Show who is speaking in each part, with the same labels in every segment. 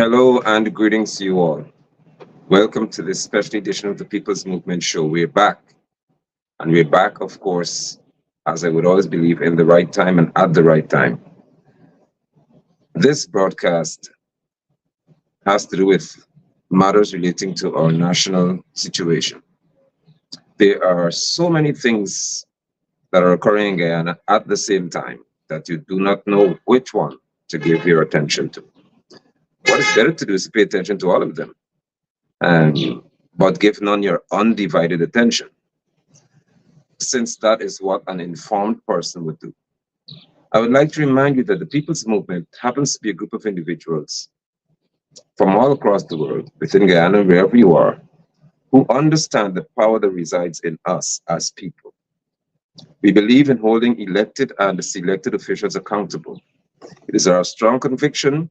Speaker 1: Hello and greetings to you all. Welcome to this special edition of the People's Movement Show. We're back, and we're back, of course, as I would always believe, in the right time and at the right time. This broadcast has to do with matters relating to our national situation. There are so many things that are occurring in Guyana at the same time that you do not know which one to give your attention to. What is better to do is to pay attention to all of them, and but give none your undivided attention, since that is what an informed person would do. I would like to remind you that the People's Movement happens to be a group of individuals from all across the world, within Guyana, wherever you are, who understand the power that resides in us as people. We believe in holding elected and selected officials accountable. It is our strong conviction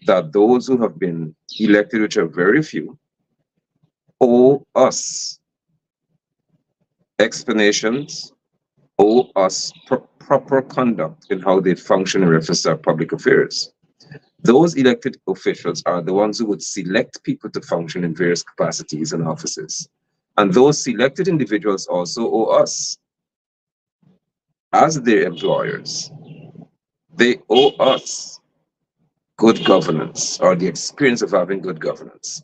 Speaker 1: that those who have been elected, which are very few, owe us explanations, owe us proper conduct in how they function in reference to our public affairs. Those elected officials are the ones who would select people to function in various capacities and offices. And those selected individuals also owe us, as their employers, they owe us good governance, or the experience of having good governance.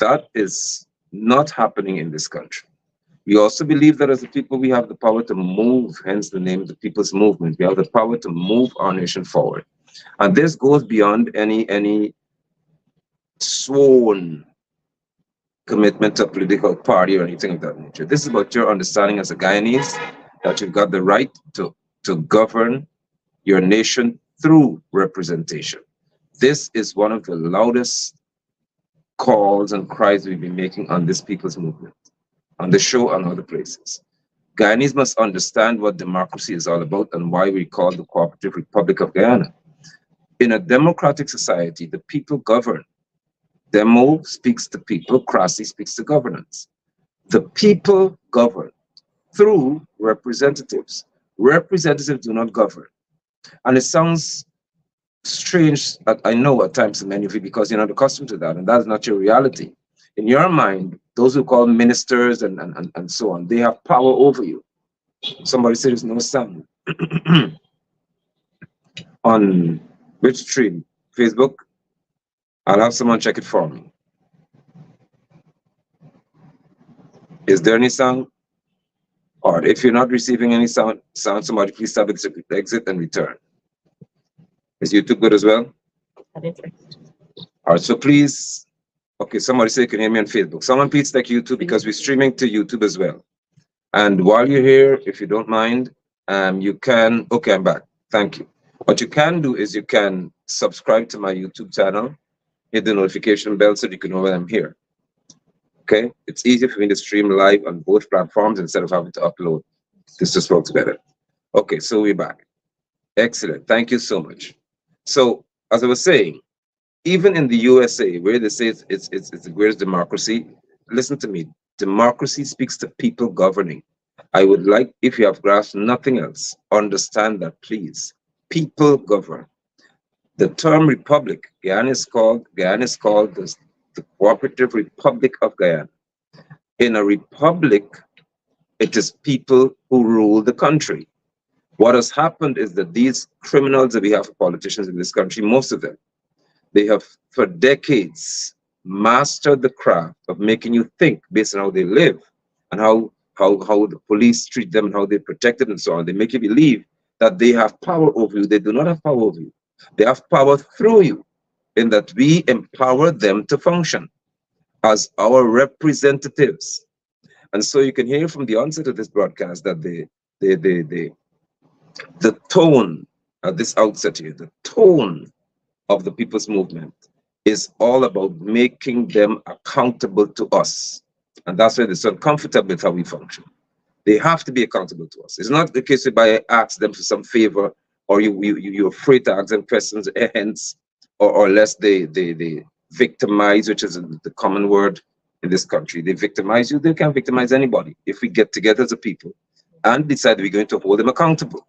Speaker 1: That is not happening in this country. We also believe that as a people, we have the power to move, hence the name of the People's Movement. We have the power to move our nation forward. And this goes beyond any sworn commitment to a political party or anything of that nature. This is about your understanding as a Guyanese that you've got the right to govern your nation through representation. This is one of the loudest calls and cries we've been making on this People's Movement, on the show and other places. Guyanese must understand what democracy is all about and why we call the Cooperative Republic of Guyana. In a democratic society, the people govern. Demo speaks to people, Crasi speaks to governance. The people govern through representatives. Representatives do not govern. And it sounds strange, I know at times to many of you, because you're not accustomed to that, and that's not your reality. In your mind, those who call ministers and so on, they have power over you. Somebody said there's no sound. On which stream? Facebook? I'll have someone check it for me. Is there any sound? Or if you're not receiving any sound, somebody please stop it, exit and return. Is YouTube good as well? All right, so please, okay, somebody say you can hear me on Facebook. Someone please take YouTube because we're streaming to YouTube as well. And while you're here, if you don't mind, you can, okay, I'm back. Thank you. What you can do is you can subscribe to my YouTube channel, hit the notification bell so you can know when I'm here. Okay, it's easier for me to stream live on both platforms instead of having to upload. This just works better. Okay, so we're back. Excellent. Thank you so much. So, as I was saying, even in the USA, where they say it's the greatest democracy, listen to me. Democracy speaks to people governing. I would like, if you have grasped nothing else, understand that, please. People govern. The term republic, Guyana is called the Cooperative Republic of Guyana. In a republic, it is people who rule the country. What has happened is that these criminals that we have for politicians in this country, most of them, they have for decades mastered the craft of making you think based on how they live and how the police treat them and how they protect them and so on. They make you believe that they have power over you. They do not have power over you. They have power through you, in that we empower them to function as our representatives. And so you can hear from the onset of this broadcast that the tone at this outset here, the tone of the People's Movement is all about making them accountable to us. And that's why they're so uncomfortable with how we function. They have to be accountable to us. It's not the case whereby I ask them for some favor or you're afraid to ask them questions, hence, or lest they victimize, which is the common word in this country. They victimize you, they can't victimize anybody. If we get together as a people and decide we're going to hold them accountable.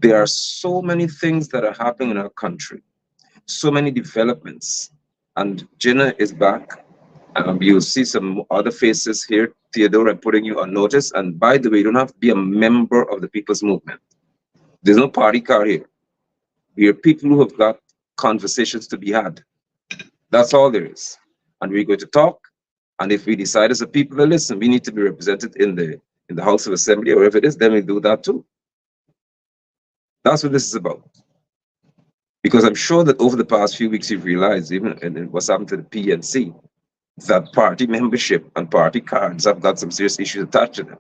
Speaker 1: There are so many things that are happening in our country so many developments. And Jenna is back. You'll see some other faces here. Theodore, I'm putting you on notice. And by the way, you don't have to be a member of the People's Movement. There's no party card here. We are people who have got conversations to be had. That's all there is. And we're going to talk. And if we decide as a people to listen, we need to be represented in the House of Assembly or wherever it is, then we do that too. That's what this is about. Because I'm sure that over the past few weeks, you've realized, even in what's happened to the PNC, that party membership and party cards have got some serious issues attached to them.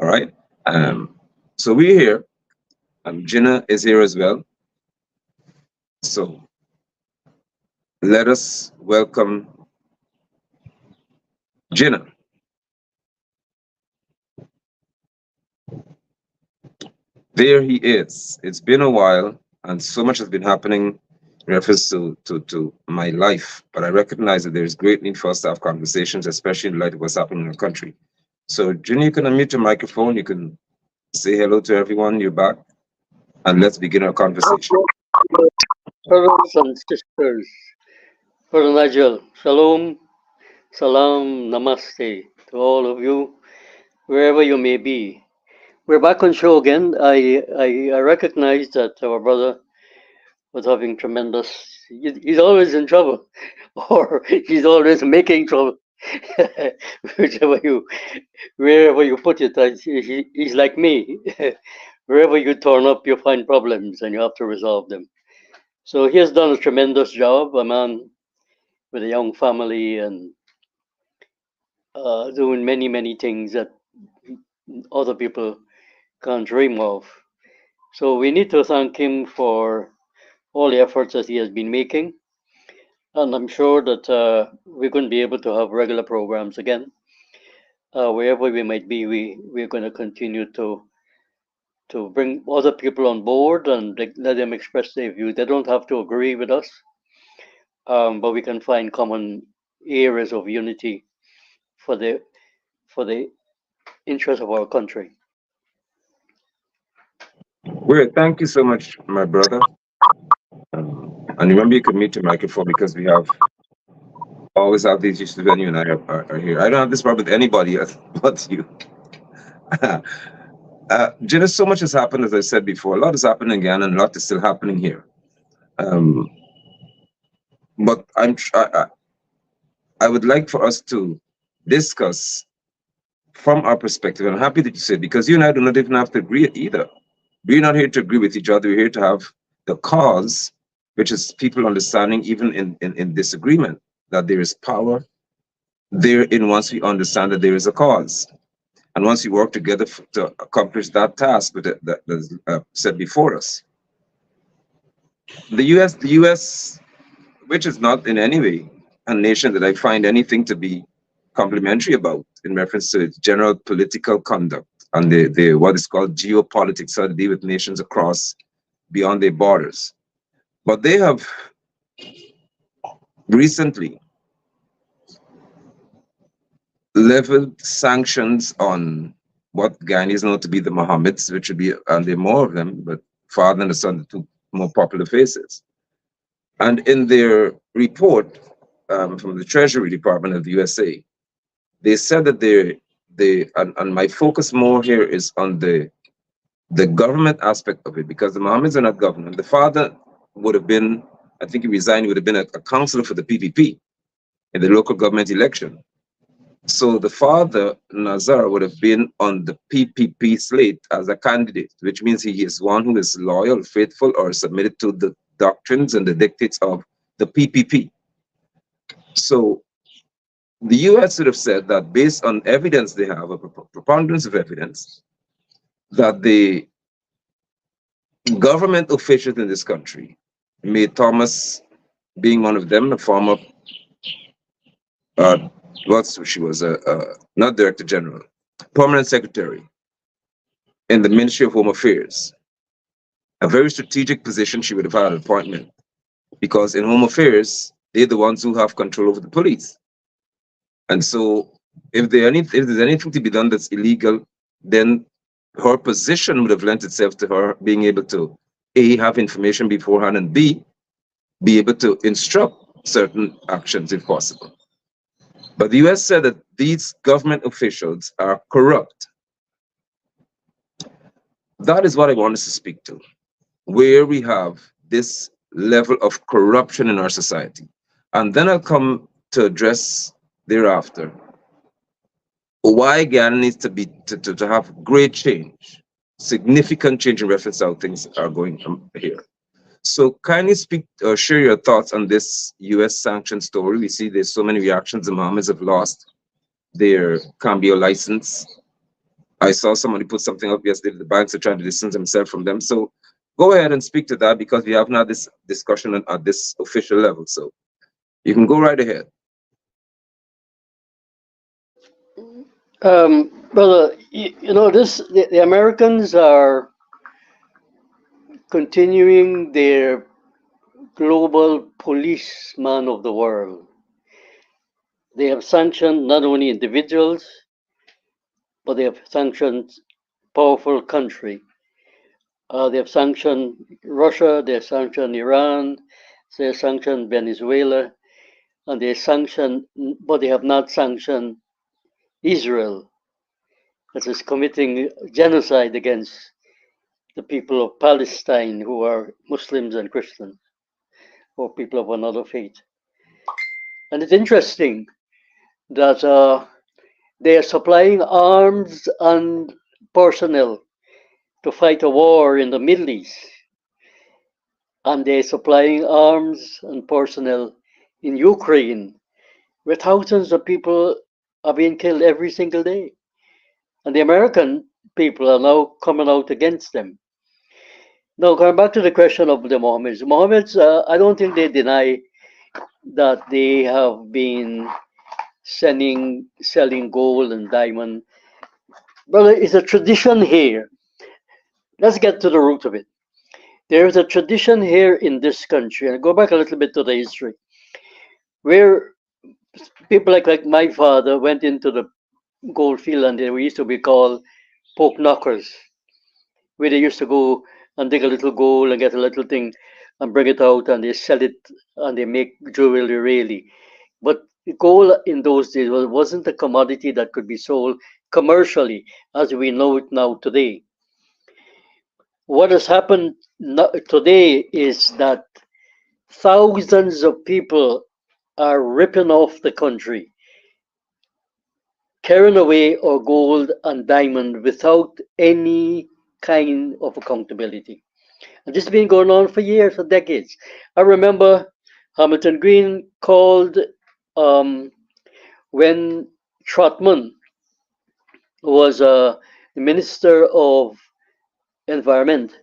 Speaker 1: All right. So we're here. Jinnah is here as well. So let us welcome Jinnah. There he is. It's been a while, and so much has been happening in reference to my life. But I recognize that there's great need for us to have conversations, especially in light of what's happening in our country. So, Jinnah, you can unmute your microphone. You can say hello to everyone. You're back, and let's begin our conversation.
Speaker 2: Brothers and sisters, Brother Nigel, Shalom, Salam, Namaste to all of you, wherever you may be. We're back on show again. I recognize that our brother was having tremendous, he's always in trouble, or he's always making trouble. Wherever you put it, he's like me. Wherever you turn up, you find problems and you have to resolve them. So he has done a tremendous job, a man with a young family and doing many, many things that other people can't dream of. So we need to thank him for all the efforts that he has been making. And I'm sure that we're going to be able to have regular programs again. Wherever we might be, we're going to continue to bring other people on board and let them express their views. They don't have to agree with us, but we can find common areas of unity for the interest of our country.
Speaker 1: Well, thank you so much, my brother. And remember, you can mute your microphone because we always have these issues when you and I are here. I don't have this problem with anybody else but you. Jenna, so much has happened, as I said before. A lot has happened in Guyana and a lot is still happening here. But I would like for us to discuss from our perspective. I'm happy that you said, because you and I do not even have to agree either. We're not here to agree with each other. We're here to have the cause, which is people understanding, even in disagreement, that there is power therein once we understand that there is a cause. And once we work together to accomplish that task that is set before us. The US, which is not in any way a nation that I find anything to be complimentary about in reference to its general political conduct and the what is called geopolitics, how to deal with nations across beyond their borders. But they have recently leveled sanctions on what Guyanese know to be the Mohammeds, which would be, and there are more of them, but father and the son, the two more popular faces. And in their report from the Treasury Department of the USA, they said that and my focus more here is on the government aspect of it, because the Mohammeds are not government. The father would have been, I think he resigned, would have been a counselor for the PPP in the local government election. So the father, Nazar, would have been on the PPP slate as a candidate, which means he is one who is loyal, faithful, or submitted to the doctrines and the dictates of the PPP. So the US would have said that based on evidence they have, a preponderance of evidence, that the government officials in this country, May Thomas being one of them, a former she was not Director General, Permanent Secretary in the Ministry of Home Affairs. A very strategic position she would have had an appointment, because in Home Affairs, they're the ones who have control over the police. And so if there's anything to be done that's illegal, then her position would have lent itself to her being able to A, have information beforehand, and B, be able to instruct certain actions if possible. But the US said that these government officials are corrupt. That is what I want us to speak to, where we have this level of corruption in our society. And then I'll come to address thereafter why Guyana needs to be to have great change, significant change in reference to how things are going here. So kindly speak, share your thoughts on this U.S. sanction story. We see there's so many reactions. The Mohammeds have lost their Cambio license. I saw somebody put something up yesterday. The banks are trying to distance themselves from them. So go ahead and speak to that because we haven't had this discussion at this official level. So you can go right ahead.
Speaker 2: Brother, the Americans are continuing their global policeman of the world. They have sanctioned not only individuals, but they have sanctioned powerful country. They have sanctioned Russia, they have sanctioned Iran, they have sanctioned Venezuela, and but they have not sanctioned Israel, that is committing genocide against the people of Palestine who are Muslims and Christians, or people of another faith. And it's interesting that they are supplying arms and personnel to fight a war in the Middle East. And they're supplying arms and personnel in Ukraine, where thousands of people are being killed every single day. And the American people are now coming out against them. Now, going back to the question of the Mohammeds, I don't think they deny that they have been selling gold and diamond. Brother, it's a tradition here. Let's get to the root of it. There is a tradition here in this country, and go back a little bit to the history, where people like my father went into the gold field and they used to be called poke knockers, where they used to go and dig a little gold and get a little thing and bring it out and they sell it and they make jewelry really. But gold in those days wasn't a commodity that could be sold commercially as we know it now today. What has happened today is that thousands of people are ripping off the country, carrying away our gold and diamond without any kind of accountability. And this has been going on for years, for decades. I remember Hamilton Green called when Trotman was the Minister of Environment.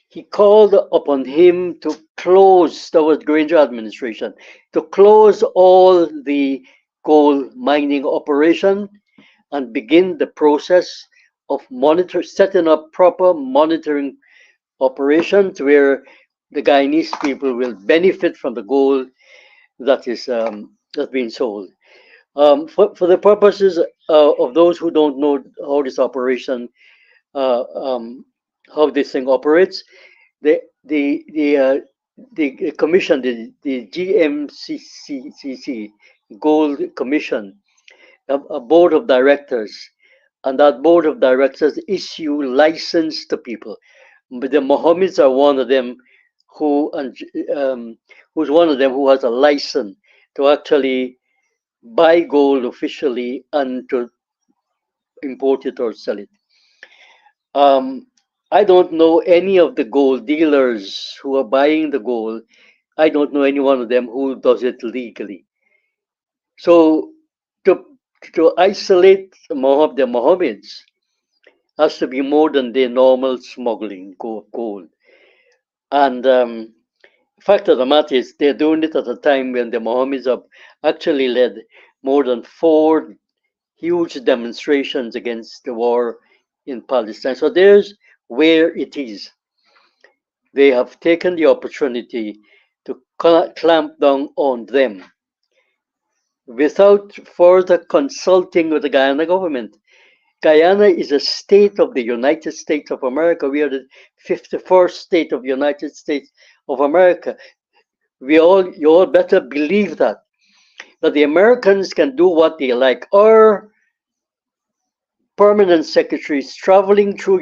Speaker 2: He called upon him to close, that was Granger administration, to close all the gold mining operation and begin the process of setting up proper monitoring operations where the Guyanese people will benefit from the gold that is that's being sold. For the purposes of those who don't know how this operation, how this thing operates, the the the uh, the commission, the GMCCC, Gold Commission, a board of directors, and that board of directors issue license to people. But the Mohammeds are one of them who who's one of them who has a license to actually buy gold officially and to import it or sell it. I don't know any of the gold dealers who are buying the gold. I don't know any one of them who does it legally. So to isolate the Mohammeds has to be more than the normal smuggling of gold. And fact of the matter is, they're doing it at a time when the Mohammeds have actually led more than 4 huge demonstrations against the war in Palestine. So there's where it is. They have taken the opportunity to clamp down on them without further consulting with the Guyana government. Guyana is a state of the United States of America. We are the 51st state of the United States of America. You all better believe that the Americans can do what they like. Our permanent secretary is traveling through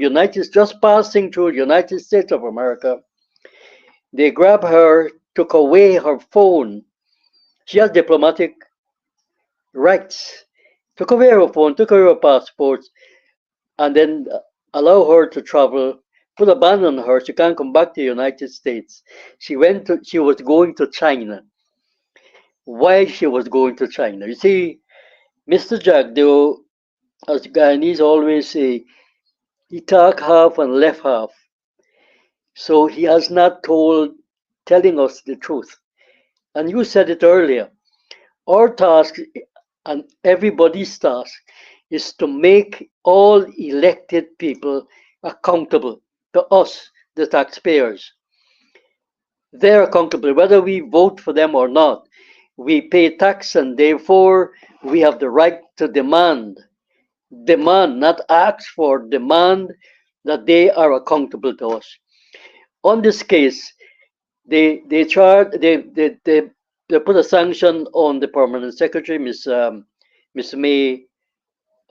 Speaker 2: just passing through United States of America. They grab her, took away her phone. She has diplomatic rights. Took away her phone, took away her passport, and then allow her to travel. Put a ban on her. She can't come back to the United States. She was going to China. Why she was going to China? You see, Mr. Jagdeo, as Guyanese always say, he talk half and left half. So he has not telling us the truth. And you said it earlier. Our task and everybody's task is to make all elected people accountable to us, the taxpayers. They're accountable whether we vote for them or not. We pay tax and therefore we have the right to demand, not ask for, demand that they are accountable to us. On this case, they charge they put a sanction on the permanent secretary, Miss May.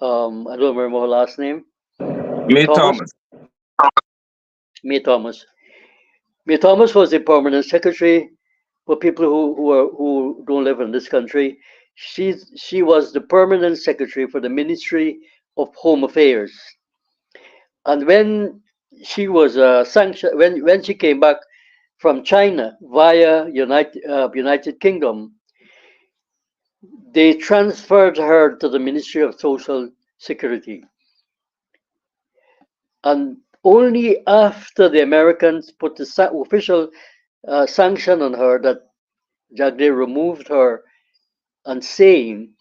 Speaker 2: I don't remember her last name.
Speaker 1: May
Speaker 2: Thomas.
Speaker 1: Thomas.
Speaker 2: May Thomas. May Thomas was the permanent secretary for people who don't live in this country. She was the permanent secretary for the Ministry of Home Affairs. And when she was sanctioned, when she came back from China via United Kingdom, they transferred her to the Ministry of Social Security. And only after the Americans put the official sanction on her that Jagdeo removed her and saying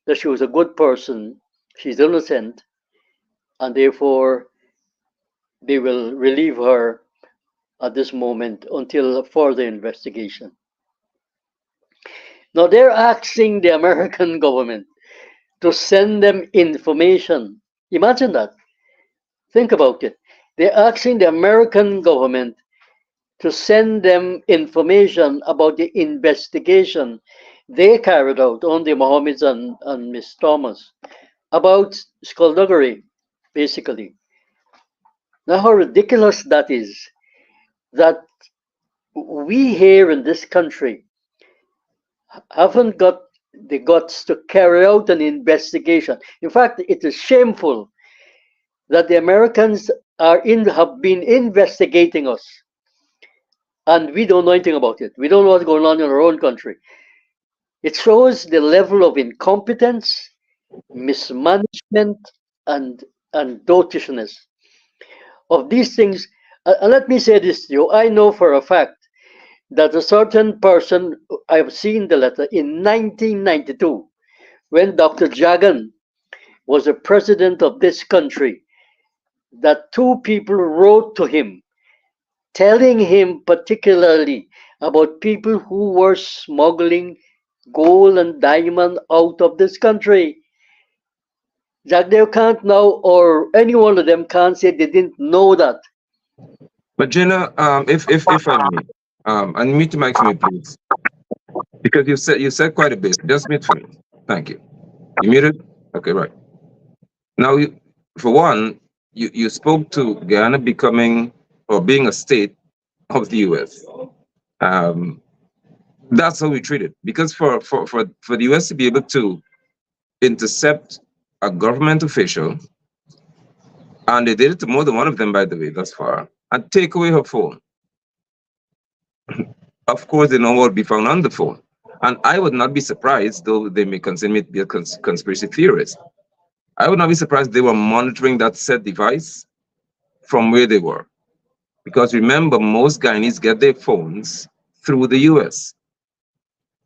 Speaker 2: that she was a good person, she's innocent, and therefore they will relieve her at this moment until further investigation. Now they're asking the American government to send them information. Imagine that. Think about it. They're asking the American government to send them information about the investigation they carried out on the Mohammeds and Miss Thomas about skullduggery, basically. Now, how ridiculous that is that we here in this country haven't got the guts to carry out an investigation. In fact, it is shameful that the Americans have been investigating us and we don't know anything about it. We don't know what's going on in our own country. It shows the level of incompetence, mismanagement, and dotishness of these things. And let me say this to you. I know for a fact that a certain person, I've seen the letter in 1992, when Dr. Jagan was the president of this country, that two people wrote to him telling him particularly about people who were smuggling gold and diamond out of this country. Jagdeo can't now, or any one of them can't say they didn't know that.
Speaker 1: But Jenna, if I may, unmute the mic for me, please, because you said quite a bit. Just mute for me. Thank you. You muted? Okay, right. Now, for one, you spoke to Guyana becoming or being a state of the U.S. Um, that's how we treat it. Because for the U.S. to be able to intercept a government official, and they did it to more than one of them, by the way, thus far, and take away her phone. Of course, they know what will be found on the phone. And I would not be surprised, though they may consider me to be a conspiracy theorist. I would not be surprised they were monitoring that said device from where they were. Because remember, most Guyanese get their phones through the US.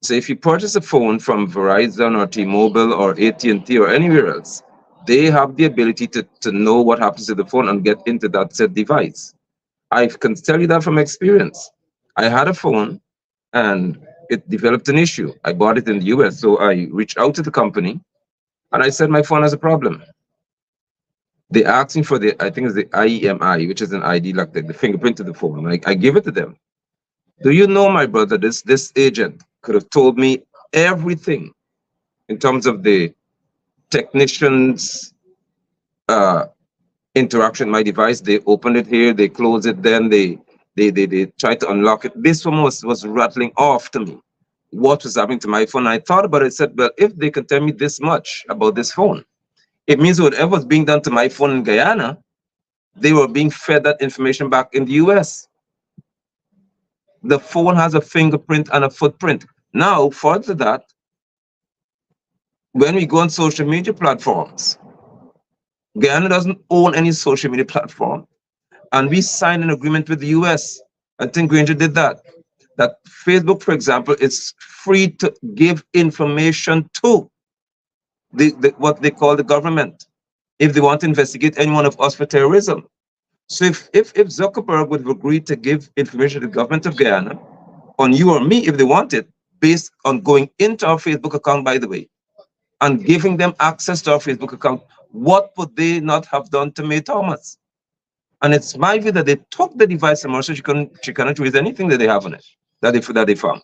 Speaker 1: So if you purchase a phone from Verizon or T-Mobile or AT&T or anywhere else, they have the ability to know what happens to the phone and get into that said device. I can tell you that from experience. I had a phone and it developed an issue. I bought it in the US, so I reached out to the company and I said my phone has a problem. They asked me for I think it's the IEMI, which is an ID, like the fingerprint of the phone. I give it to them. Do you know, my brother, this agent could have told me everything in terms of the technicians' uh, interaction with my device. They opened it here, they close it, then they try to unlock it. This one was rattling off to me what was happening to my phone. I thought about it, I said, well, if they can tell me this much about this phone, it means whatever was being done to my phone in Guyana, they were being fed that information back in the US. The phone has a fingerprint and a footprint. Now, further to that, when we go on social media platforms, Guyana doesn't own any social media platform. And we signed an agreement with the US. I think Granger did that. That Facebook, for example, is free to give information to what they call the government if they want to investigate any one of us for terrorism. So if Zuckerberg would have agreed to give information to the government of Guyana on you or me if they want it, based on going into our Facebook account, by the way, and giving them access to our Facebook account, what would they not have done to May Thomas? And it's my view that they took the device from her so she cannot read anything that they have on it, that they found.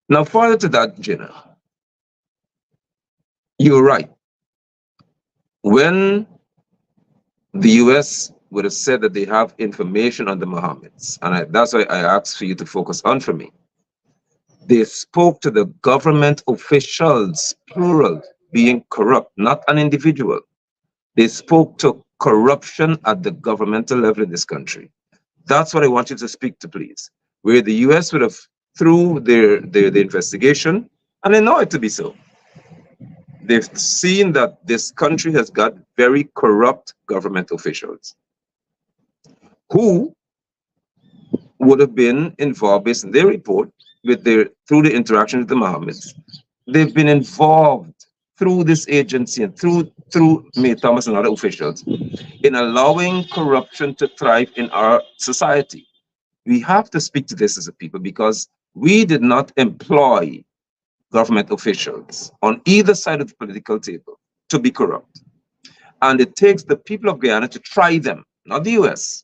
Speaker 1: Now, further to that, Jenna, you're right. When the US would have said that they have information on the Mohammeds, and that's why I asked for you to focus on for me. They spoke to the government officials, plural, being corrupt, not an individual. They spoke to corruption at the governmental level in this country. That's what I want you to speak to, please. Where the US would have, through their investigation, and I know it to be so, they've seen that this country has got very corrupt government officials who would have been involved, based on their report, through the interaction with the Mohammeds. They've been involved through this agency and through May Thomas and other officials in allowing corruption to thrive in our society. We have to speak to this as a people because we did not employ government officials on either side of the political table to be corrupt. And it takes the people of Guyana to try them, not the US.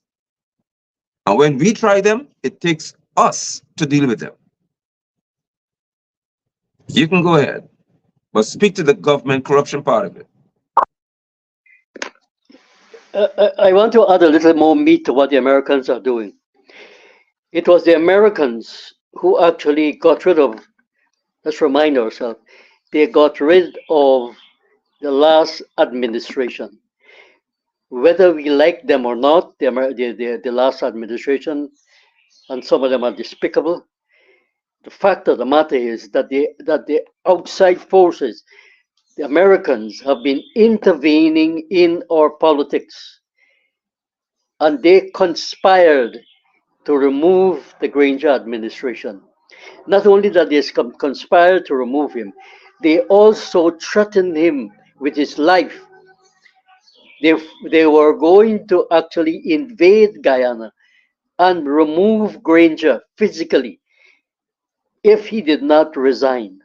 Speaker 1: And when we try them, it takes us to deal with them. You can go ahead, but speak to the government corruption part of it.
Speaker 2: I want to add a little more meat to what the Americans are doing. It was the Americans who actually got rid of, let's remind ourselves, they got rid of the last administration. Whether we like them or not, the last administration, and some of them are despicable, the fact of the matter is that the outside forces, the Americans, have been intervening in our politics, and they conspired to remove the Granger administration. Not only that they conspired to remove him, they also threatened him with his life. They were going to actually invade Guyana and remove Granger physically if he did not resign.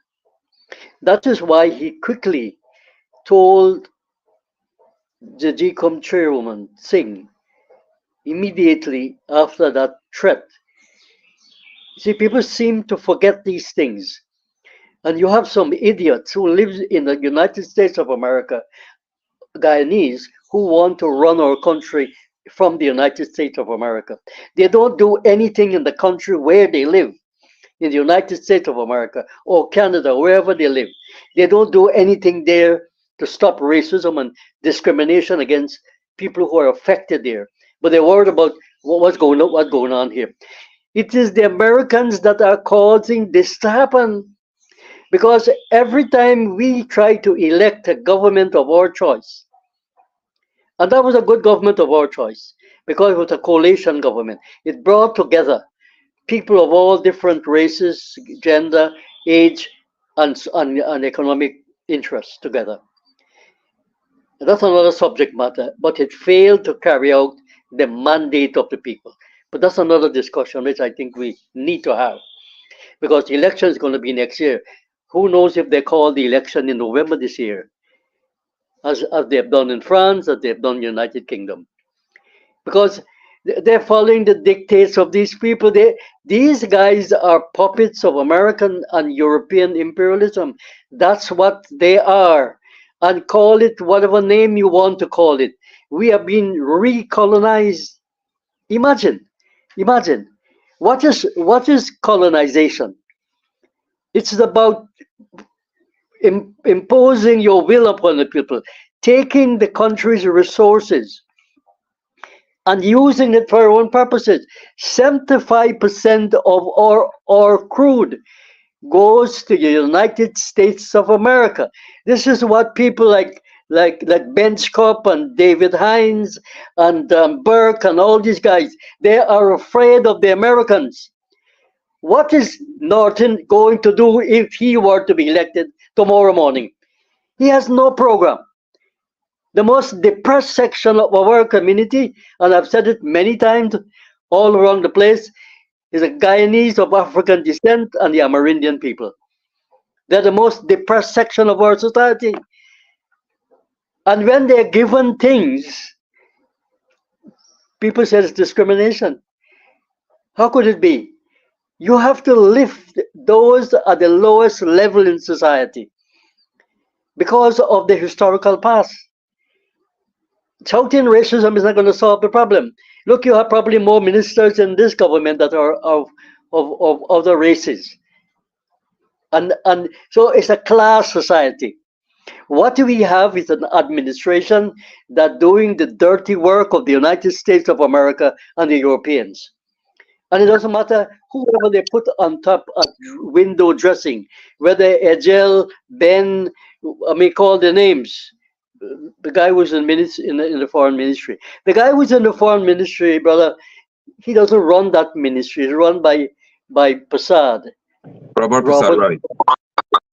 Speaker 2: That is why he quickly told the GCOM chairwoman, Singh, immediately after that threat. See, people seem to forget these things. And you have some idiots who live in the United States of America, Guyanese, who want to run our country from the United States of America. They don't do anything in the country where they live, in the United States of America or Canada, wherever they live. They don't do anything there to stop racism and discrimination against people who are affected there. But they're worried about what's going on here. It is the Americans that are causing this to happen. Because every time we try to elect a government of our choice, and that was a good government of our choice, because it was a coalition government. It brought together people of all different races, gender, age, and economic interests together. And that's another subject matter, but it failed to carry out the mandate of the people. But that's another discussion which I think we need to have, because the election is going to be next year. Who knows if they call the election in November this year, as they have done in France, as they have done in the United Kingdom. Because They're following the dictates of these people. These guys are puppets of American and European imperialism. That's what they are. And call it whatever name you want to call it. We have been recolonized. Imagine, imagine. What is colonization? It's about imposing your will upon the people, taking the country's resources and using it for our own purposes. 75% of our crude goes to the United States of America. This is what people like Benchcop and David Hines and Burke and all these guys, they are afraid of the Americans. What is Norton going to do if he were to be elected tomorrow morning? He has no program. The most depressed section of our community, and I've said it many times all around the place, is the Guyanese of African descent and the Amerindian people. They're the most depressed section of our society. And when they're given things, people say it's discrimination. How could it be? You have to lift those at the lowest level in society because of the historical past. Shouting racism is not going to solve the problem. Look, you have probably more ministers in this government that are of other races. And so it's a class society. What we have is an administration that doing the dirty work of the United States of America and the Europeans. And it doesn't matter whoever they put on top of window dressing, whether Egel, Ben, I mean, call the names. The guy who's in the foreign ministry. The guy who's in the foreign ministry, brother, he doesn't run that ministry. It's run by Prasad.
Speaker 1: Robert Prasad, right?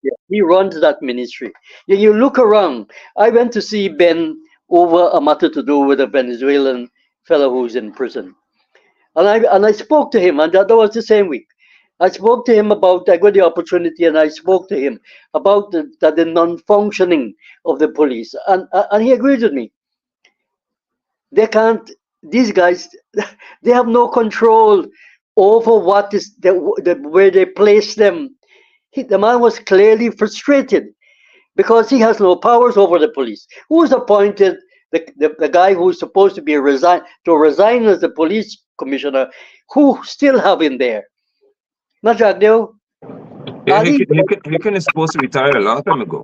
Speaker 2: Yeah, he runs that ministry. You look around. I went to see Ben over a matter to do with a Venezuelan fellow who's in prison. And I spoke to him, and that was the same week. I spoke to him about, I got the opportunity, and I spoke to him about the non-functioning of the police. And he agreed with me. They can't, these guys, they have no control over what is where they place them. The man was clearly frustrated because he has no powers over the police. Who's appointed the guy who's supposed to resign as the police commissioner? Who still have him there? Not Jagdeo.
Speaker 1: Yeah, he can is supposed to retire a long time ago.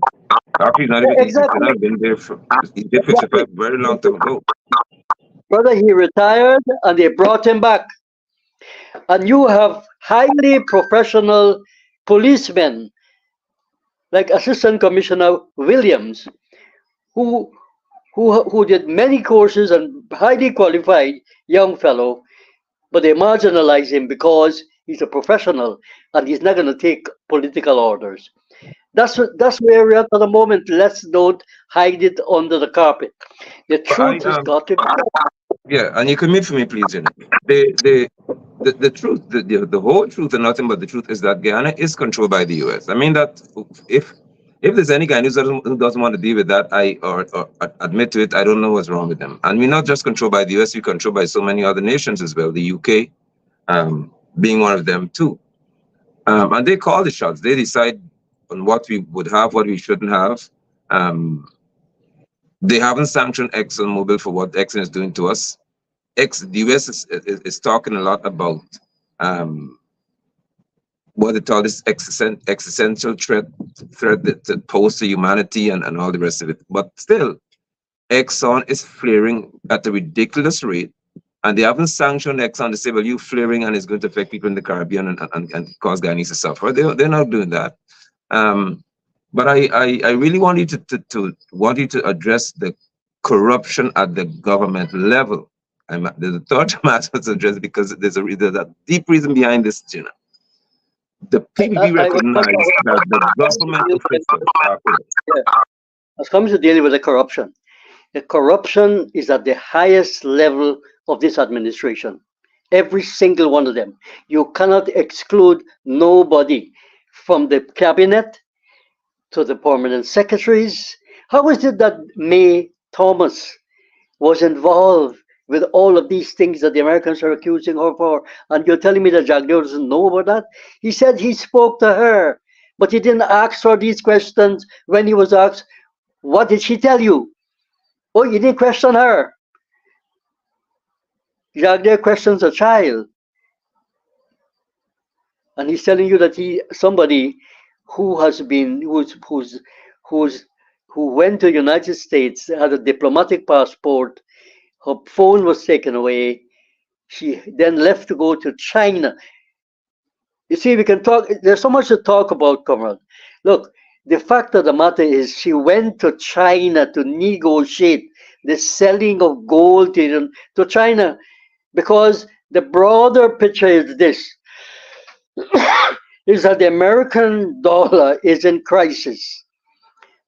Speaker 1: After he's not even
Speaker 2: Exactly.
Speaker 1: he's not been there for he did for a very long time ago.
Speaker 2: Brother, he retired and they brought him back. And you have highly professional policemen like Assistant Commissioner Williams, who did many courses and highly qualified young fellow, but they marginalize him because he's a professional and he's not going to take political orders. That's where we're at the moment. Let's don't hide it under the carpet. The truth has got to be.
Speaker 1: Yeah, and you can mute for me, please, Jenna. The truth, the whole truth and nothing but the truth is that Guyana is controlled by the US. I mean that if there's any guy who doesn't want to deal with that, or admit to it, I don't know what's wrong with them. And we're not just controlled by the US, we're controlled by so many other nations as well, the UK being one of them too. And they call the shots. They decide on what we would have, what we shouldn't have. They haven't sanctioned ExxonMobil for what Exxon is doing to us. The US is talking a lot about what they call this existential threat that poses to humanity and all the rest of it. But still, Exxon is flaring at a ridiculous rate, and they haven't sanctioned Exxon to say, well, you flaring and it's going to affect people in the Caribbean and cause Guyanese to suffer. They're not doing that. But I really want you to address the corruption at the government level. There's a third matter to address because there's a deep reason behind this, Jinnah. The PPP recognize that the government officials are corrupt.
Speaker 2: As comes to dealing with the corruption is at the highest level of this administration. Every single one of them. You cannot exclude nobody from the cabinet to the permanent secretaries. How is it that May Thomas was involved with all of these things that the Americans are accusing her for. And you're telling me that Jagdeo doesn't know about that? He said he spoke to her, but he didn't ask her these questions when he was asked, what did she tell you? Oh, you didn't question her. Jagdeo questions a child. And he's telling you that somebody who has been, who went to the United States, had a diplomatic passport, her phone was taken away. She then left to go to China. You see, we can talk, there's so much to talk about, Comrade. Look, the fact of the matter is she went to China to negotiate the selling of gold to China, because the broader picture is this, is that the American dollar is in crisis.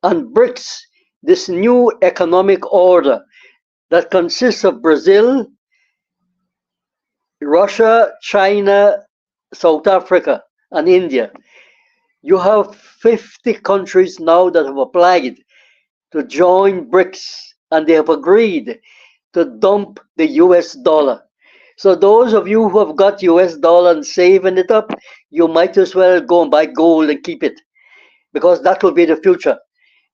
Speaker 2: And BRICS, this new economic order that consists of Brazil, Russia, China, South Africa, and India. You have 50 countries now that have applied to join BRICS, and they have agreed to dump the US dollar. So those of you who have got US dollar and saving it up, you might as well go and buy gold and keep it, because that will be the future.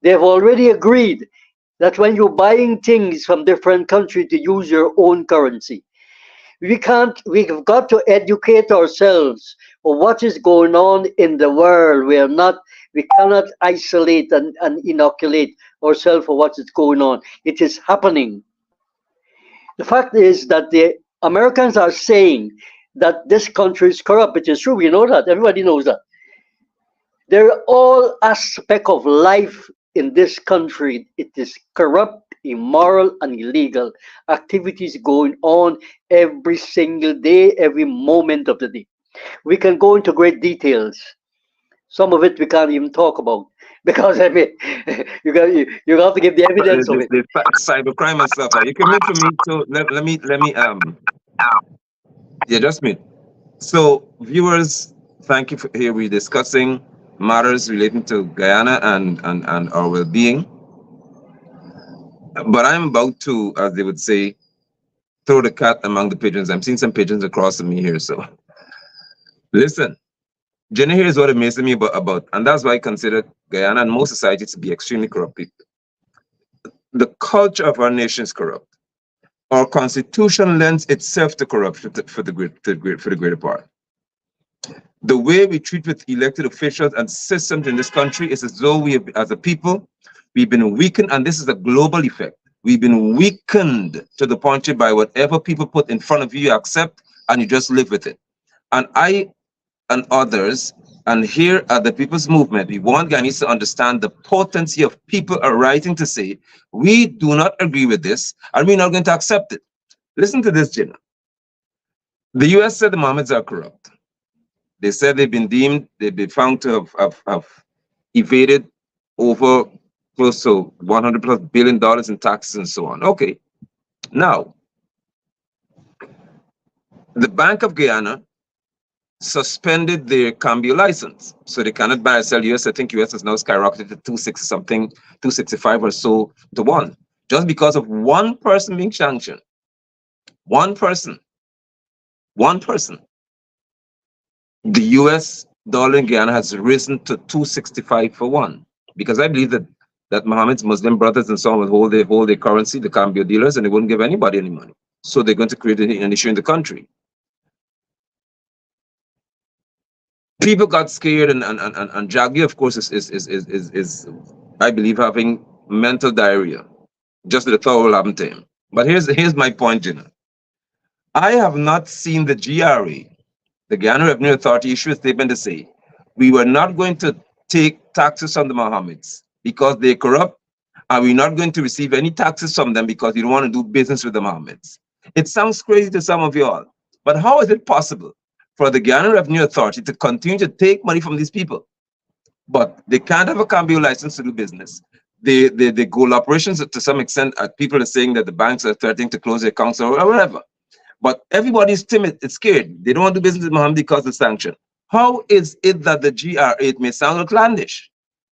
Speaker 2: They've already agreed that when you're buying things from different countries, to use your own currency. We've got to educate ourselves on what is going on in the world. We cannot isolate and inoculate ourselves for what is going on. It is happening. The fact is that the Americans are saying that this country is corrupt. It is true. We know that. Everybody knows that. There are all aspects of life in this country. It is corrupt, immoral, and illegal activities going on every single day, every moment of the day. We can go into great details. Some of it we can't even talk about, because I mean, you have to give the evidence of it.
Speaker 1: The cybercrime and stuff. You can meet for me. So let me yeah, just me. So viewers, thank you for here. We're discussing matters relating to Guyana and our well-being. But I'm about to, as they would say, throw the cat among the pigeons. I'm seeing some pigeons across from me here. So listen, Jenna, here is what amazes me about, and that's why I consider Guyana and most societies to be extremely corrupt people. The culture of our nation is corrupt. Our constitution lends itself to corruption for the greater part. The way we treat with elected officials and systems in this country is as though we have, as a people, we've been weakened, and this is a global effect. We've been weakened to the point where by whatever people put in front of you, you accept and you just live with it. And I and others, and here at the People's Movement, we want Guyanese to understand the potency of people are writing to say, we do not agree with this, and we're not going to accept it. Listen to this, Jenna. The US said the Mohammeds are corrupt. They said they've been found to have evaded over close to $100+ billion in taxes and so on. Okay. Now, the Bank of Guyana suspended their cambio license. So they cannot buy or sell US. I think US has now skyrocketed to 260 something, 265 or so to 1. Just because of one person being sanctioned. One person. One person. The US dollar in Guyana has risen to 265 for 1. Because I believe that Mohammed's Muslim brothers and so on will hold their currency, the cambio dealers, and they wouldn't give anybody any money. So they're going to create an issue in the country. People got scared, and Jaggi, of course, is I believe having mental diarrhea. Just the thought will happen to him. But here's my point, Jinnah. I have not seen the GRA, the Guyana Revenue Authority, issue a statement to say we were not going to take taxes from the Mohammeds because they're corrupt, and we're not going to receive any taxes from them because we don't want to do business with the Mohammeds. It sounds crazy to some of you all, but how is it possible for the Guyana Revenue Authority to continue to take money from these people, but they can't have a cambio license to do business? They goal operations to some extent. People are saying that the banks are threatening to close their accounts or whatever. But everybody's timid, it's scared. They don't want to do business with Mohammed because of sanction. How is it that the GRA, it may sound outlandish,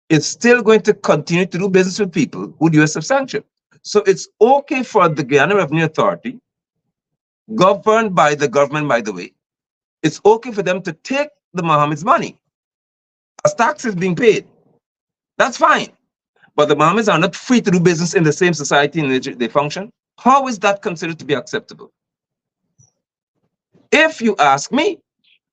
Speaker 1: is still going to continue to do business with people who the US have sanctioned? So it's okay for the Guyana Revenue Authority governed by the government, by the way, it's okay for them to take the Mohammed's money as taxes being paid. That's fine. But the Mohammeds are not free to do business in the same society in which they function. How is that considered to be acceptable? If you ask me,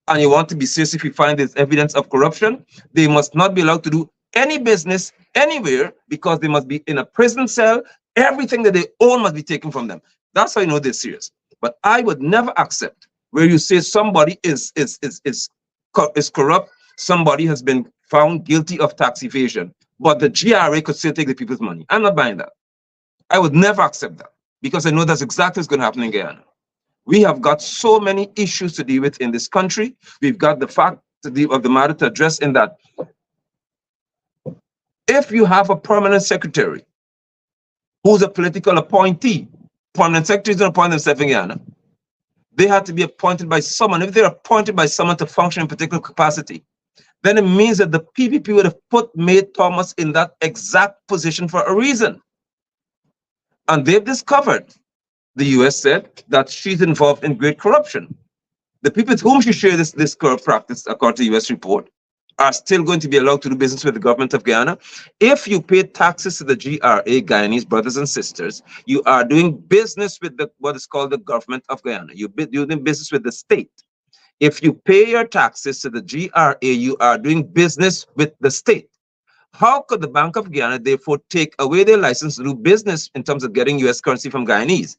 Speaker 1: and you want to be serious, if you find there's evidence of corruption, they must not be allowed to do any business anywhere because they must be in a prison cell. Everything that they own must be taken from them. That's how you know they're serious. But I would never accept where you say somebody is corrupt, somebody has been found guilty of tax evasion, but the GRA could still take the people's money. I'm not buying that. I would never accept that because I know that's exactly what's going to happen in Guyana. We have got so many issues to deal with in this country. We've got the fact of the matter to address in that if you have a permanent secretary who's a political appointee, permanent secretaries don't appoint themselves in Guyana. They have to be appointed by someone. If they're appointed by someone to function in a particular capacity, then it means that the PPP would have put May Thomas in that exact position for a reason. And they've discovered, the US said, that she's involved in great corruption. The people with whom she shared this corrupt practice, according to the US report, are still going to be allowed to do business with the government of Guyana. If you pay taxes to the GRA, Guyanese brothers and sisters, you are doing business with what is called the government of Guyana. You're doing business with the state. If you pay your taxes to the GRA, you are doing business with the state. How could the Bank of Guyana therefore take away their license to do business in terms of getting US currency from Guyanese?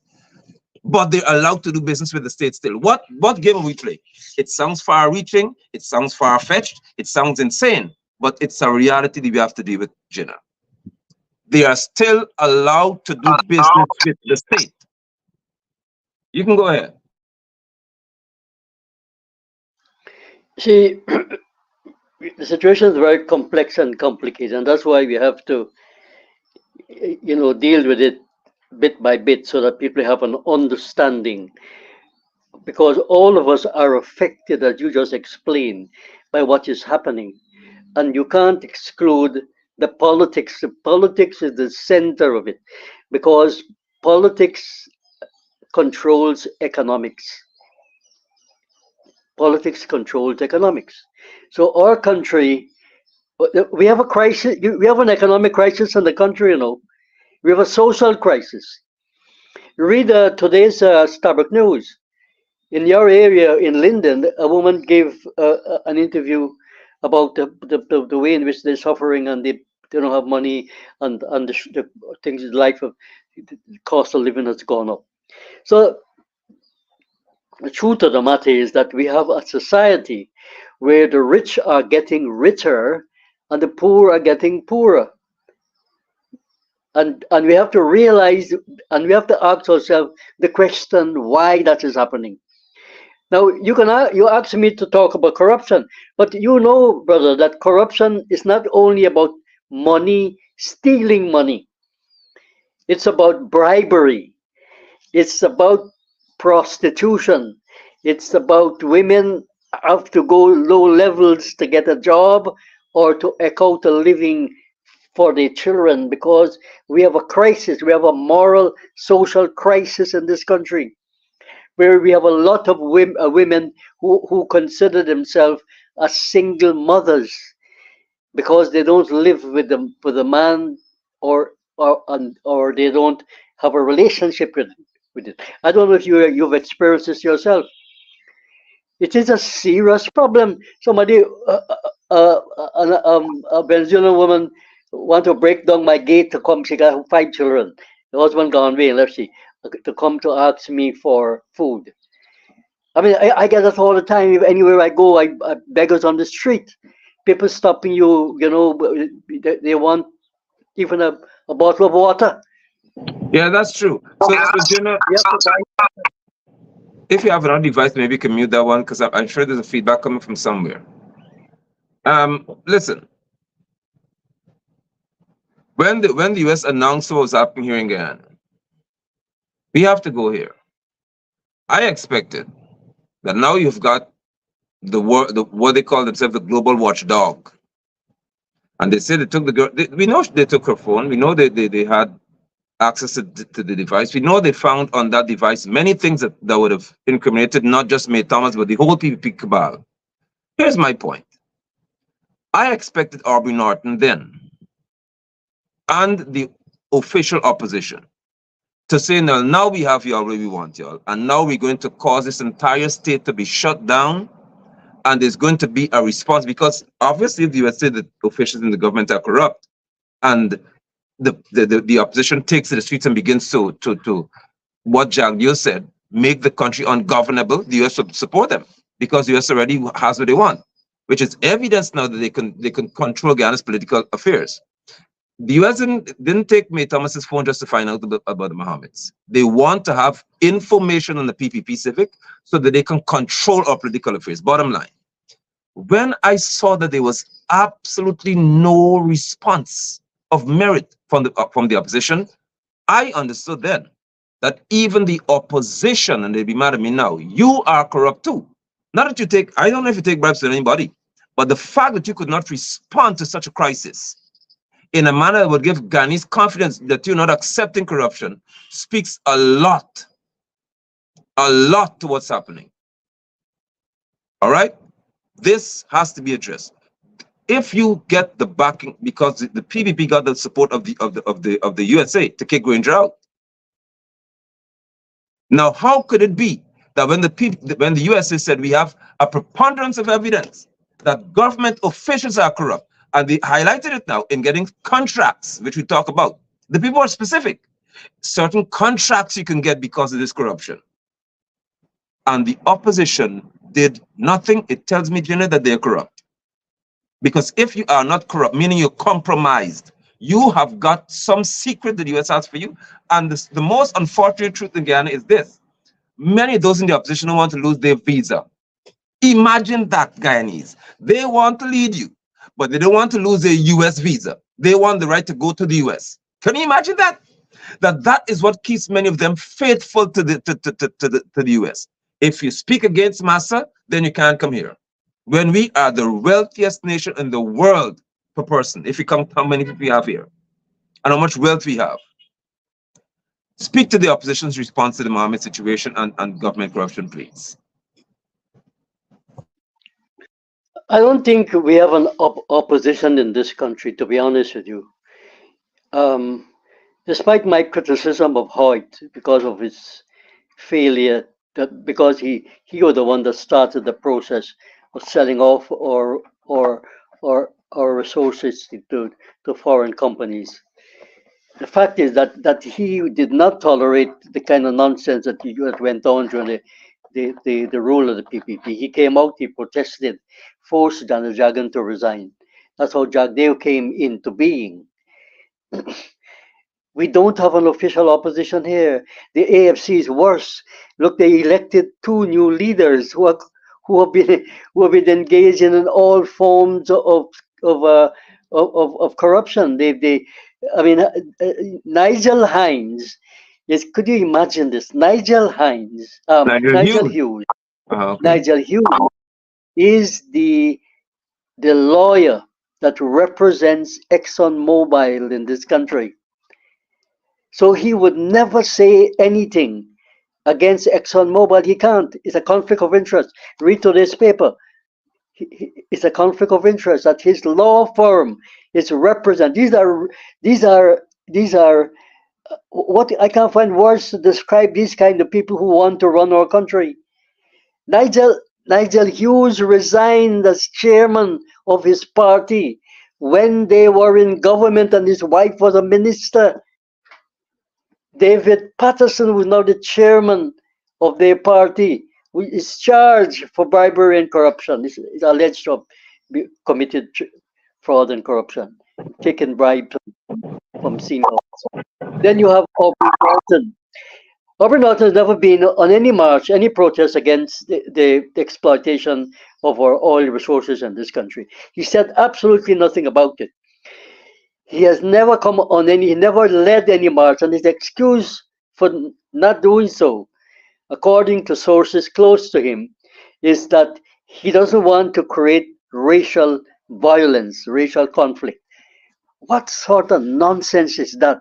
Speaker 1: But they're allowed to do business with the state still. What game are we playing? It sounds far-reaching, it sounds far-fetched, it sounds insane, but it's a reality that we have to deal with, Jinnah. They are still allowed to do business with the state. You can go ahead.
Speaker 2: See, the situation is very complex and complicated, and that's why we have to, deal with it bit by bit so that people have an understanding. Because all of us are affected, as you just explained, by what is happening. And you can't exclude the politics. The politics is the center of it, because politics controls economics. Politics controls economics. So our country, we have a crisis. We have an economic crisis in the country. We have a social crisis. Read today's Starbuck News. In your area in Linden, a woman gave an interview about the way in which they're suffering and they don't have money and the things in life of the cost of living has gone up. So the truth of the matter is that we have a society where the rich are getting richer and the poor are getting poorer. And we have to realize and we have to ask ourselves the question why that is happening. Now you asked me to talk about corruption, but brother, that corruption is not only about money, stealing money. It's about bribery. It's about prostitution. It's about women have to go low levels to get a job or to eke out a living for their children, because we have a crisis. We have a moral, social crisis in this country, where we have a lot of women who consider themselves as single mothers because they don't live with a man or they don't have a relationship with it. I don't know if you've experienced this yourself. It is a serious problem. Somebody, a Venezuelan woman, want to break down my gate to come. She got 5 children. The husband gone away, left she to come to ask me for food. I mean, I get that all the time. Anywhere I go, I beggars on the street, people stopping you. They want even a bottle of water.
Speaker 1: Yeah, that's true. So Jenna, if you have another device, maybe you can mute that one because I'm sure there's a feedback coming from somewhere. Listen, when the US announced what was happening here in Guyana, we have to go here. I expected that now you've got what they call themselves the global watchdog, and they said they took the girl. We know they took her phone. We know they had access to the device. We know they found on that device many things that would have incriminated not just May Thomas, but the whole PPP cabal. Here's my point. I expected Aubrey Norton then and the official opposition to say, no, now we have y'all where we want y'all, and now we're going to cause this entire state to be shut down, and there's going to be a response, because obviously if the USA, the officials in the government are corrupt, and the opposition takes to the streets and begins to what Jagdeo said, make the country ungovernable, the US will support them, because the US already has what they want, which is evidence now that they can control Guyana's political affairs. The US didn't take May Thomas's phone just to find out about the Mohammeds. They want to have information on the PPP Civic so that they can control our political affairs. Bottom line, when I saw that there was absolutely no response of merit from the opposition, I understood then that even the opposition, and they'll be mad at me now, you are corrupt too. Not that you take, I don't know if you take bribes from anybody, but the fact that you could not respond to such a crisis in a manner that would give Guyanese confidence that you're not accepting corruption speaks a lot to what's happening. All right? This has to be addressed. If you get the backing, because the PPP got the support of the USA to kick Granger out. Now, how could it be that when the USA said we have a preponderance of evidence that government officials are corrupt, and they highlighted it now in getting contracts, which we talk about, the people are specific, certain contracts you can get because of this corruption, and the opposition did nothing, it tells me, Jenna, that they're corrupt. Because if you are not corrupt, meaning you're compromised, you have got some secret that the US has for you. And the most unfortunate truth in Guyana is this: many of those in the opposition don't want to lose their visa. Imagine that, Guyanese. They want to lead you, but they don't want to lose their US visa. They want the right to go to the US. Can you imagine that? That is what keeps many of them faithful to the US. If you speak against Massa, then you can't come here. When we are the wealthiest nation in the world per person, if you count how many people we have here and how much wealth we have. Speak to the opposition's response to the Mohammed situation and government corruption, please.
Speaker 2: I don't think we have an opposition in this country, to be honest with you. Despite my criticism of Hoyt because of his failure, because he was the one that started the process of selling off our resources to foreign companies. The fact is that he did not tolerate the kind of nonsense that went on during the rule of the PPP. He came out, he protested, forced Janet Jagan to resign. That's how Jagdeo came into being. We don't have an official opposition here. The AFC is worse. Look, they elected 2 new leaders who have been engaged in all forms of corruption. Nigel Hines. Yes, could you imagine this? Nigel Hines, Nigel Hughes.
Speaker 1: Okay.
Speaker 2: Nigel Hughes is the lawyer that represents ExxonMobil in this country. So he would never say anything against ExxonMobil. He can't. It's a conflict of interest. Read today's paper. It's a conflict of interest that his law firm is represent. These are what I can't find words to describe these kind of people who want to run our country. Nigel Hughes resigned as chairman of his party when they were in government and his wife was a minister. David Patterson, who is now the chairman of their party, who is charged for bribery and corruption. Is alleged to have committed fraud and corruption, taken bribes from senior officers. Then you have Aubrey Norton. Aubrey Norton has never been on any march, any protest against the exploitation of our oil resources in this country. He said absolutely nothing about it. He has never come on he never led any march, and his excuse for not doing so, according to sources close to him, is that he doesn't want to create racial violence, racial conflict. What sort of nonsense is that?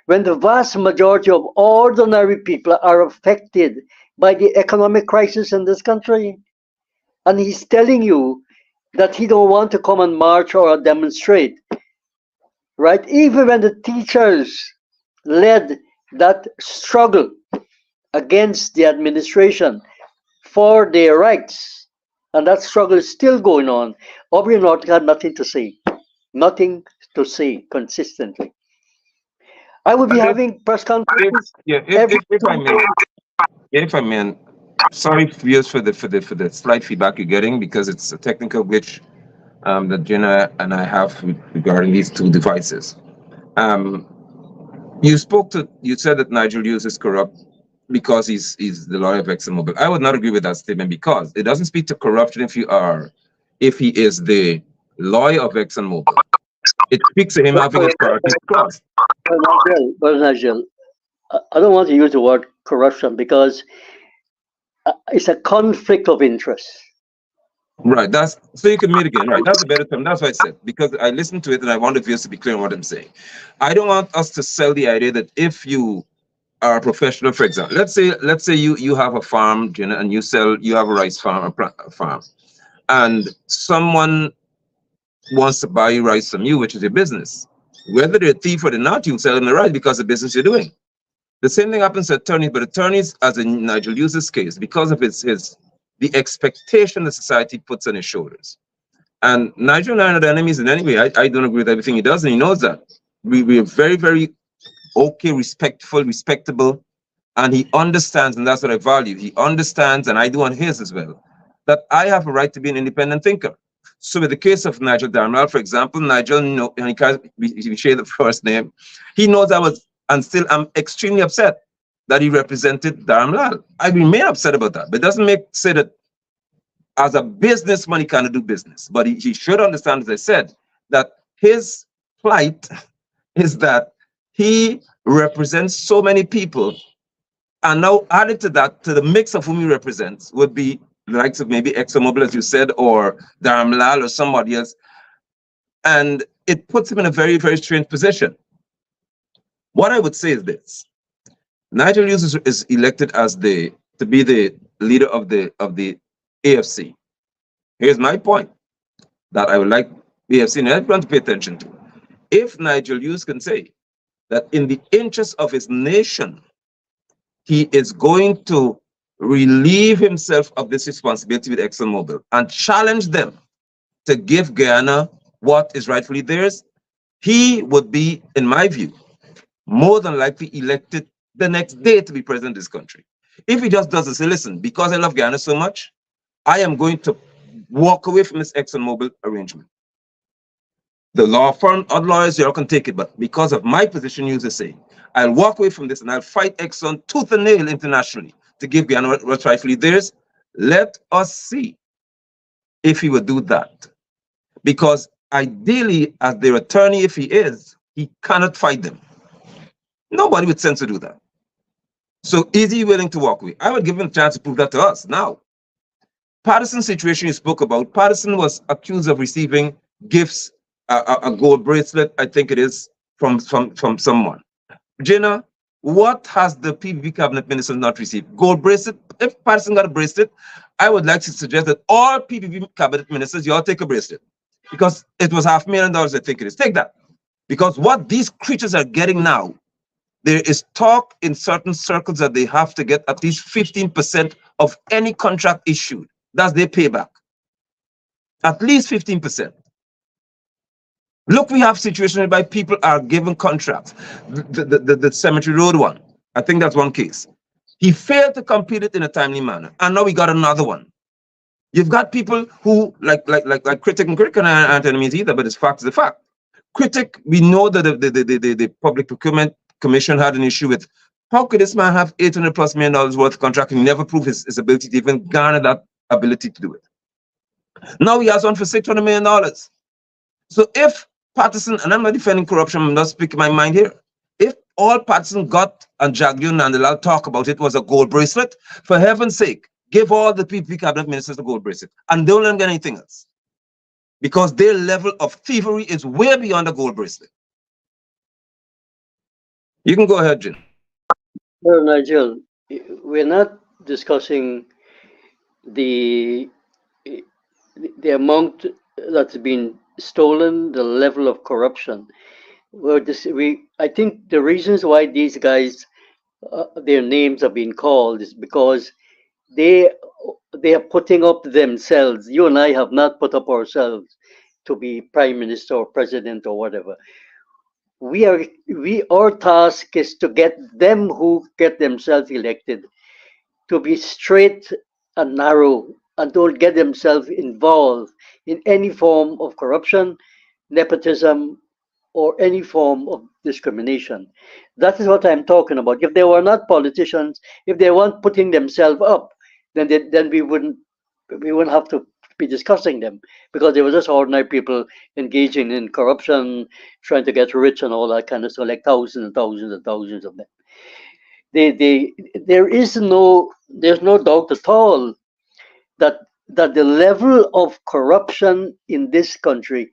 Speaker 2: when the vast majority of ordinary people are affected by the economic crisis in this country. And he's telling you that he don't want to come and march or demonstrate, right? Even when the teachers led that struggle against the administration for their rights, and that struggle is still going on, Aubrey Norton had nothing to say. Nothing to say consistently. I would be having press conferences every
Speaker 1: If I may,
Speaker 2: Tuesday.
Speaker 1: if I may, sorry viewers for the slight feedback you're getting because it's a technical glitch that Jenna and I have regarding these two devices. Um, you said that Nigel Hughes is corrupt because he's the lawyer of ExxonMobil. I would not agree with that statement because it doesn't speak to corruption if he is the lawyer of ExxonMobil. It speaks to him having his priorities crossed.
Speaker 2: Nigel, I don't want to use the word corruption because it's a conflict of interest.
Speaker 1: Right. That's so you can meet again. Right. That's a better term. That's what I said because I listened to it and I want the viewers to be clear on what I'm saying. I don't want us to sell the idea that if you are a professional, for example, let's say you have a farm, Jenna, and you have a rice farm, a farm, and someone wants to buy rice from you, which is your business. Whether they're a thief or they're not, you sell them the rice because of the business you're doing. The same thing happens to attorneys, but attorneys, as in Nigel Hughes' case, because of the expectation the society puts on his shoulders. And Nigel and I are not enemies in any way. I don't agree with everything he does, and he knows that. We are very, very okay, respectful, respectable, and he understands, and that's what I value. He understands, and I do on his as well, that I have a right to be an independent thinker. So, with the case of Nigel Darnell, for example, Nigel, and we share the first name, he knows I was, and still I'm extremely upset that he represented Darnell. I remain upset about that, but it doesn't say that as a businessman he cannot do business. But he should understand, as I said, that his plight is that he represents so many people, and now added to that, to the mix of whom he represents, would be the likes of maybe ExxonMobil, as you said, or Dharamlal or somebody else, and it puts him in a very, very strange position. What I would say is this: Nigel Hughes is elected to be the leader of the AFC. Here's my point that I would like AFC and everyone to pay attention to. If Nigel Hughes can say that in the interest of his nation, he is going to relieve himself of this responsibility with ExxonMobil and challenge them to give Guyana what is rightfully theirs, he would be, in my view, more than likely elected the next day to be president of this country. If he just doesn't say, listen, because I love Guyana so much, I am going to walk away from this ExxonMobil arrangement. The law firm, other lawyers, you all can take it, but because of my position, you say, I'll walk away from this and I'll fight Exxon tooth and nail internationally to give Guyana what's rightfully theirs. Let us see if he would do that. Because ideally, as their attorney, if he is, he cannot fight them. Nobody with sense to do that. So is he willing to walk away? I would give him a chance to prove that to us. Now, Patterson's situation you spoke about, Patterson was accused of receiving gifts, a gold bracelet, I think it is, from someone. Jenna, what has the PPP cabinet ministers not received? Gold bracelet? If Patterson got a bracelet, I would like to suggest that all PPP cabinet ministers, you all take a bracelet. Because it was $500,000, I think it is. Take that. Because what these creatures are getting now, there is talk in certain circles that they have to get at least 15% of any contract issued. That's their payback. At least 15%. Look, we have situations whereby people are given contracts. The Cemetery Road one, I think that's one case. He failed to complete it in a timely manner, and now we got another one. You've got people who, like Critic, and Critic aren't enemies either, but it's fact is the fact. Critic, we know that the Public Procurement Commission had an issue with how could this man have $800+ million worth of contract and never prove his ability to even garner that ability to do it. Now he has one for $600 million. So if Patterson, and I'm not defending corruption, I'm not speaking my mind here. If all Patterson got and Jagdeo and Nandalal talk about it was a gold bracelet, for heaven's sake, give all the PPP cabinet ministers a gold bracelet and don't let them get anything else. Because their level of thievery is way beyond a gold bracelet. You can go ahead, Jin.
Speaker 2: Well, Nigel, we're not discussing the the amount that's been stolen, the level of corruption. I think the reasons why these guys, their names are being called is because they they are putting up themselves. You and I have not put up ourselves to be prime minister or president or whatever. Our task is to get them who get themselves elected to be straight and narrow and don't get themselves involved in any form of corruption, nepotism, or any form of discrimination. That is what I'm talking about. If they were not politicians, if they weren't putting themselves up, then we wouldn't have to be discussing them, because they were just ordinary people engaging in corruption, trying to get rich and all that kind of stuff, like thousands and thousands and thousands of them. They there's no doubt at all that the level of corruption in this country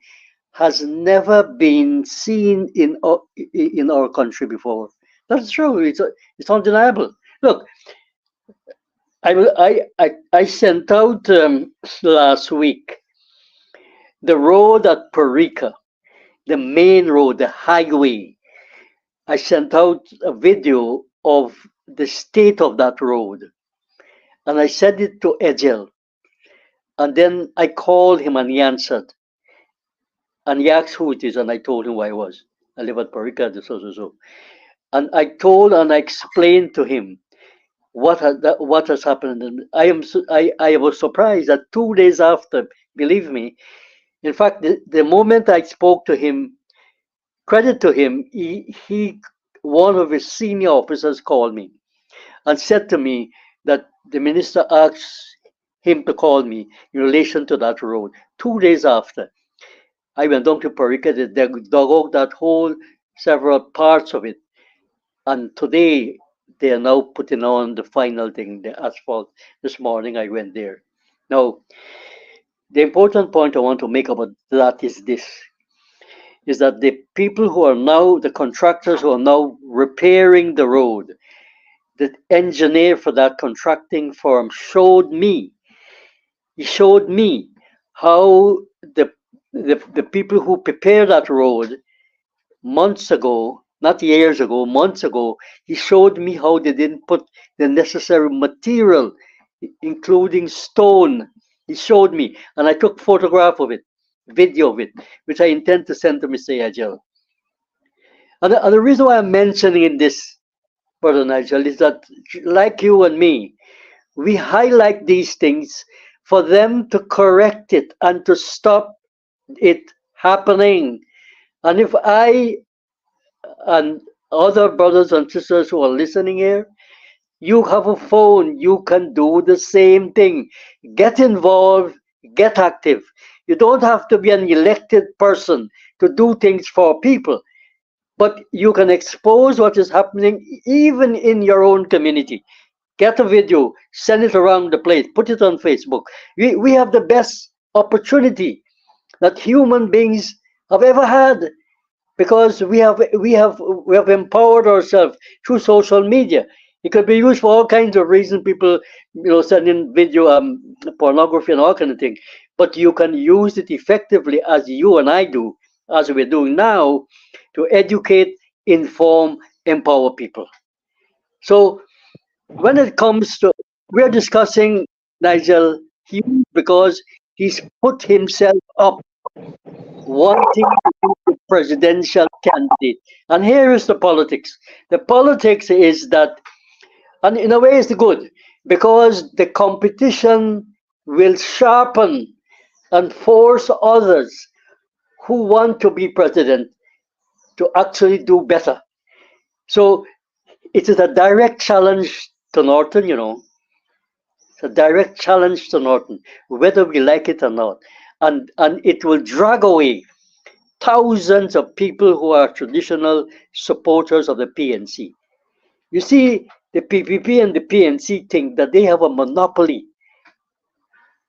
Speaker 2: has never been seen in our country before. That's true. It's undeniable. Look, I sent out last week the road at Parika, the main road, the highway. I sent out a video of the state of that road, and I sent it to Ejel. And then I called him and he answered. And he asked who it is, and I told him who I was. I live at Parika, so. And I told and I explained to him what has happened. And I was surprised that 2 days after, believe me, in fact, the moment I spoke to him, credit to him, he one of his senior officers called me and said to me that the minister asked him to call me in relation to that road. 2 days after, I went down to Parika, they dug out that whole several parts of it. And today they are now putting on the final thing, the asphalt. This morning I went there. Now, the important point I want to make about that is this, is that the people who are now, the contractors who are now repairing the road, the engineer for that contracting firm he showed me how the people who prepared that road months ago, not years ago, months ago, he showed me how they didn't put the necessary material, including stone. He showed me, and I took photograph of it, video of it, which I intend to send to Mr. Agel. And the reason why I'm mentioning this, Brother Nigel, is that like you and me, we highlight these things for them to correct it and to stop it happening. And if I and other brothers and sisters who are listening here, you have a phone, you can do the same thing. Get involved, get active. You don't have to be an elected person to do things for people, but you can expose what is happening even in your own community. Get a video, send it around the place, put it on Facebook. We have the best opportunity that human beings have ever had, because we have empowered ourselves through social media. It could be used for all kinds of reasons. People, sending video, pornography and all kind of thing. But you can use it effectively, as you and I do, as we're doing now, to educate, inform, empower people. So when it comes to, we're discussing Nigel Hughes because he's put himself up wanting to be the presidential candidate. And here is the politics. The politics is that, and in a way it's good, because the competition will sharpen and force others who want to be president to actually do better. So it is a direct challenge to Norton, It's a direct challenge to Norton, whether we like it or not. And it will drag away thousands of people who are traditional supporters of the PNC. You see, the PPP and the PNC think that they have a monopoly.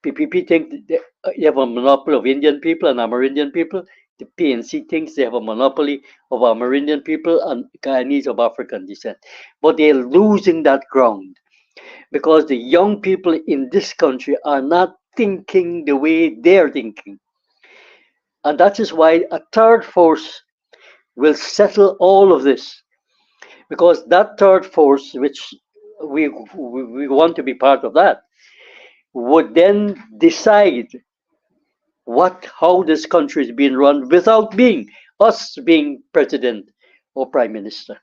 Speaker 2: PPP think they have a monopoly of Indian people and Amerindian people. The PNC thinks they have a monopoly of our Amerindian people and Guyanese of African descent. But they're losing that ground because the young people in this country are not thinking the way they're thinking. And that is why a third force will settle all of this. Because that third force, which we want to be part of that, would then decide how this country is being run without us being president or prime minister.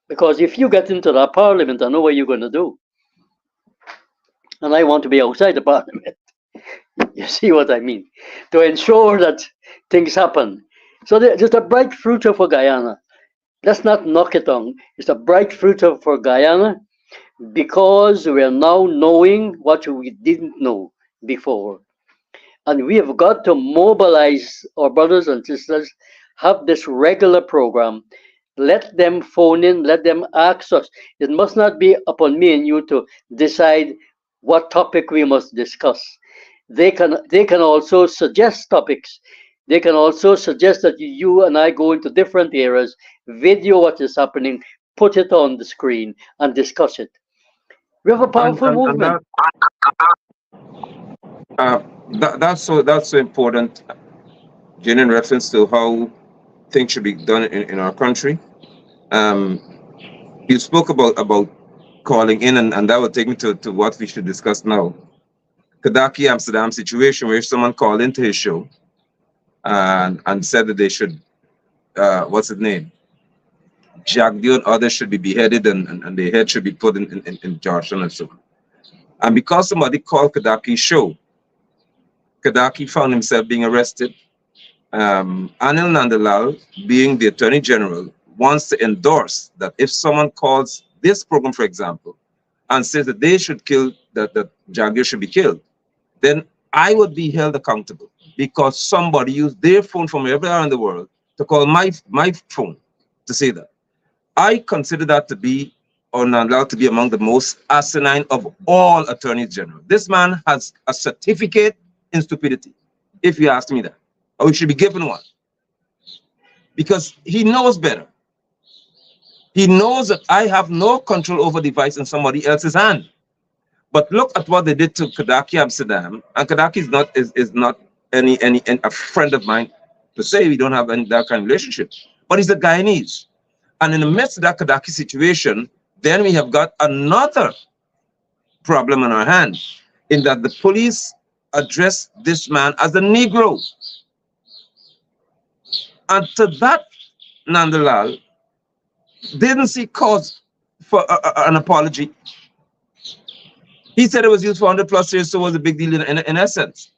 Speaker 2: Because if you get into that parliament, I know what you're going to do. And I want to be outside the parliament. You see what I mean? To ensure that things happen. So there's a bright future for Guyana. Let's not knock it on. It's a bright future for Guyana because we are now knowing what we didn't know before. And we have got to mobilize our brothers and sisters, have this regular program. Let them phone in, let them ask us. It must not be upon me and you to decide what topic we must discuss. They can also suggest topics. They can also suggest that you and I go into different areas, video what is happening, put it on the screen, and discuss it. We have a powerful movement.
Speaker 1: That's so important, Jen, in reference to how things should be done in our country. You spoke about calling in, and that would take me to what we should discuss now. Kadaki Amsterdam situation where someone called into his show and said that they should, what's his name? Jack Dion, others should be beheaded and their head should be put in Georgetown and so on. And because somebody called Kadaki's show, Kadaki found himself being arrested. Anil Nandalal, being the Attorney General, wants to endorse that if someone calls this program, for example, and says that they should kill, that Jaguar should be killed, then I would be held accountable because somebody used their phone from everywhere in the world to call my phone to say that. I consider that to be, or Nandalal to be, among the most asinine of all attorneys general. This man has a certificate in stupidity, if you ask me that, or he should be given one, because he knows better. He knows that I have no control over the device in somebody else's hand. But look at what they did to Kadaki Amsterdam, and Kadaki is not any a friend of mine to say. We don't have that kind of relationship, but he's a Guyanese. And in the midst of that Kadaki situation, then we have got another problem on our hands, in that the police addressed this man as a Negro. And to that, Nandalal didn't see cause for an apology. He said it was used for 100+ years, so it was a big deal in essence.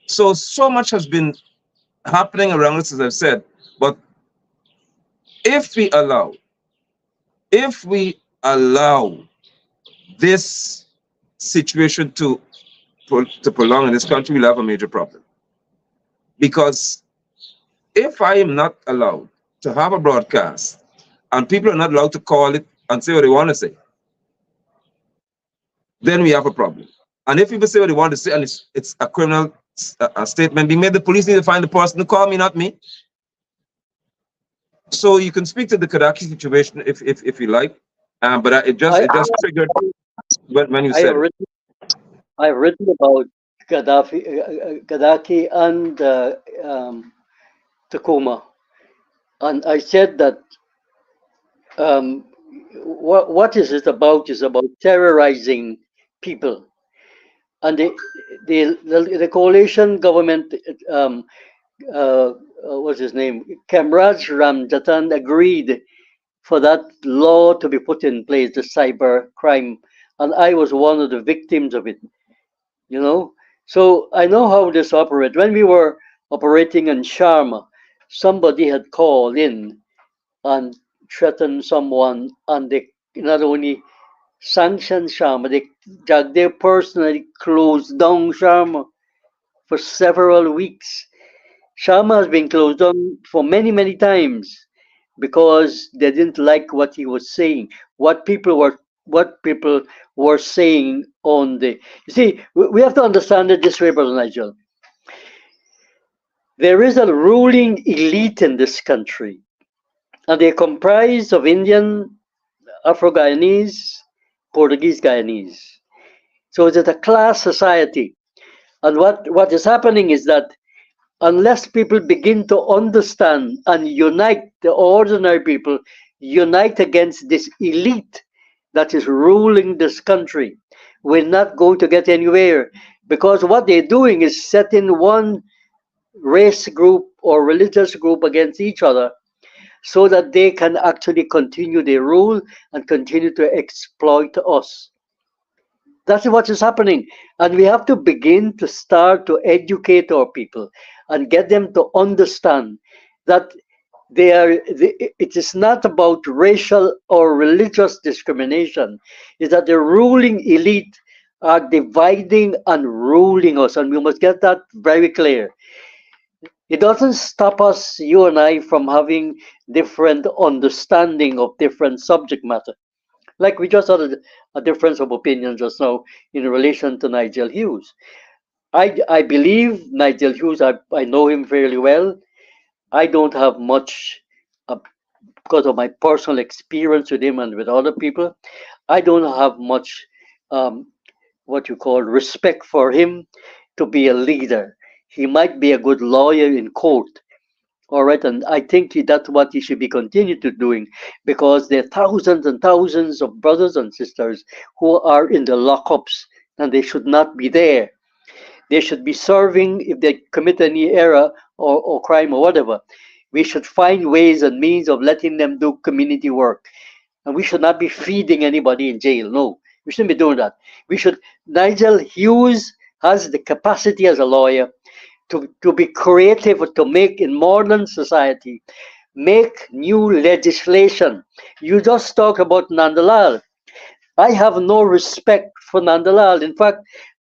Speaker 1: So much has been happening around us, as I've said. But if we allow this situation to prolong in this country, we'll have a major problem. Because if I am not allowed to have a broadcast and people are not allowed to call it and say what they want to say, then we have a problem. And if people say what they want to say and it's a criminal statement being made, the police need to find the person to call me, not me. So you can speak to the Kadaki situation if you like, but it just triggered when you said it.
Speaker 2: I've written about Gaddafi and Tacoma, and I said that what is it about is about terrorizing people, and the coalition government, what's his name, Kamraj Ramjatan, agreed for that law to be put in place, the cyber crime, and I was one of the victims of it. You know, so I know how this operates. When we were operating in Sharma, somebody had called in and threatened someone, and they not only sanctioned Sharma, they personally closed down Sharma for several weeks. Sharma has been closed down for many times because they didn't like what he was saying, what people were saying on the. You see, we have to understand it this way, Brother Nigel. There is a ruling elite in this country, and they're comprised of Indian, Afro-Guyanese, Portuguese Guyanese. So it's a class society. And what is happening is that unless people begin to understand and unite, the ordinary people unite against this elite that is ruling this country, we're not going to get anywhere, because what they're doing is setting one race group or religious group against each other so that they can actually continue their rule and continue to exploit us. That's what is happening. And we have to begin to start to educate our people and get them to understand that it is not about racial or religious discrimination. It's that the ruling elite are dividing and ruling us. And we must get that very clear. It doesn't stop us, you and I, from having different understanding of different subject matter. Like we just had a difference of opinion just now in relation to Nigel Hughes. I believe Nigel Hughes, I know him fairly well. I don't have much, because of my personal experience with him and with other people, I don't have much, what you call, respect for him to be a leader. He might be a good lawyer in court, all right, and I think that's what he should be continued to doing, because there are thousands and thousands of brothers and sisters who are in the lockups, and they should not be there. They should be serving if they commit any error or crime or whatever. We should find ways and means of letting them do community work. And we should not be feeding anybody in jail. No, we shouldn't be doing that. We should. Nigel Hughes has the capacity as a lawyer to be creative, to make in modern society, make new legislation. You just talk about Nandalal. I have no respect for Nandalal. In fact,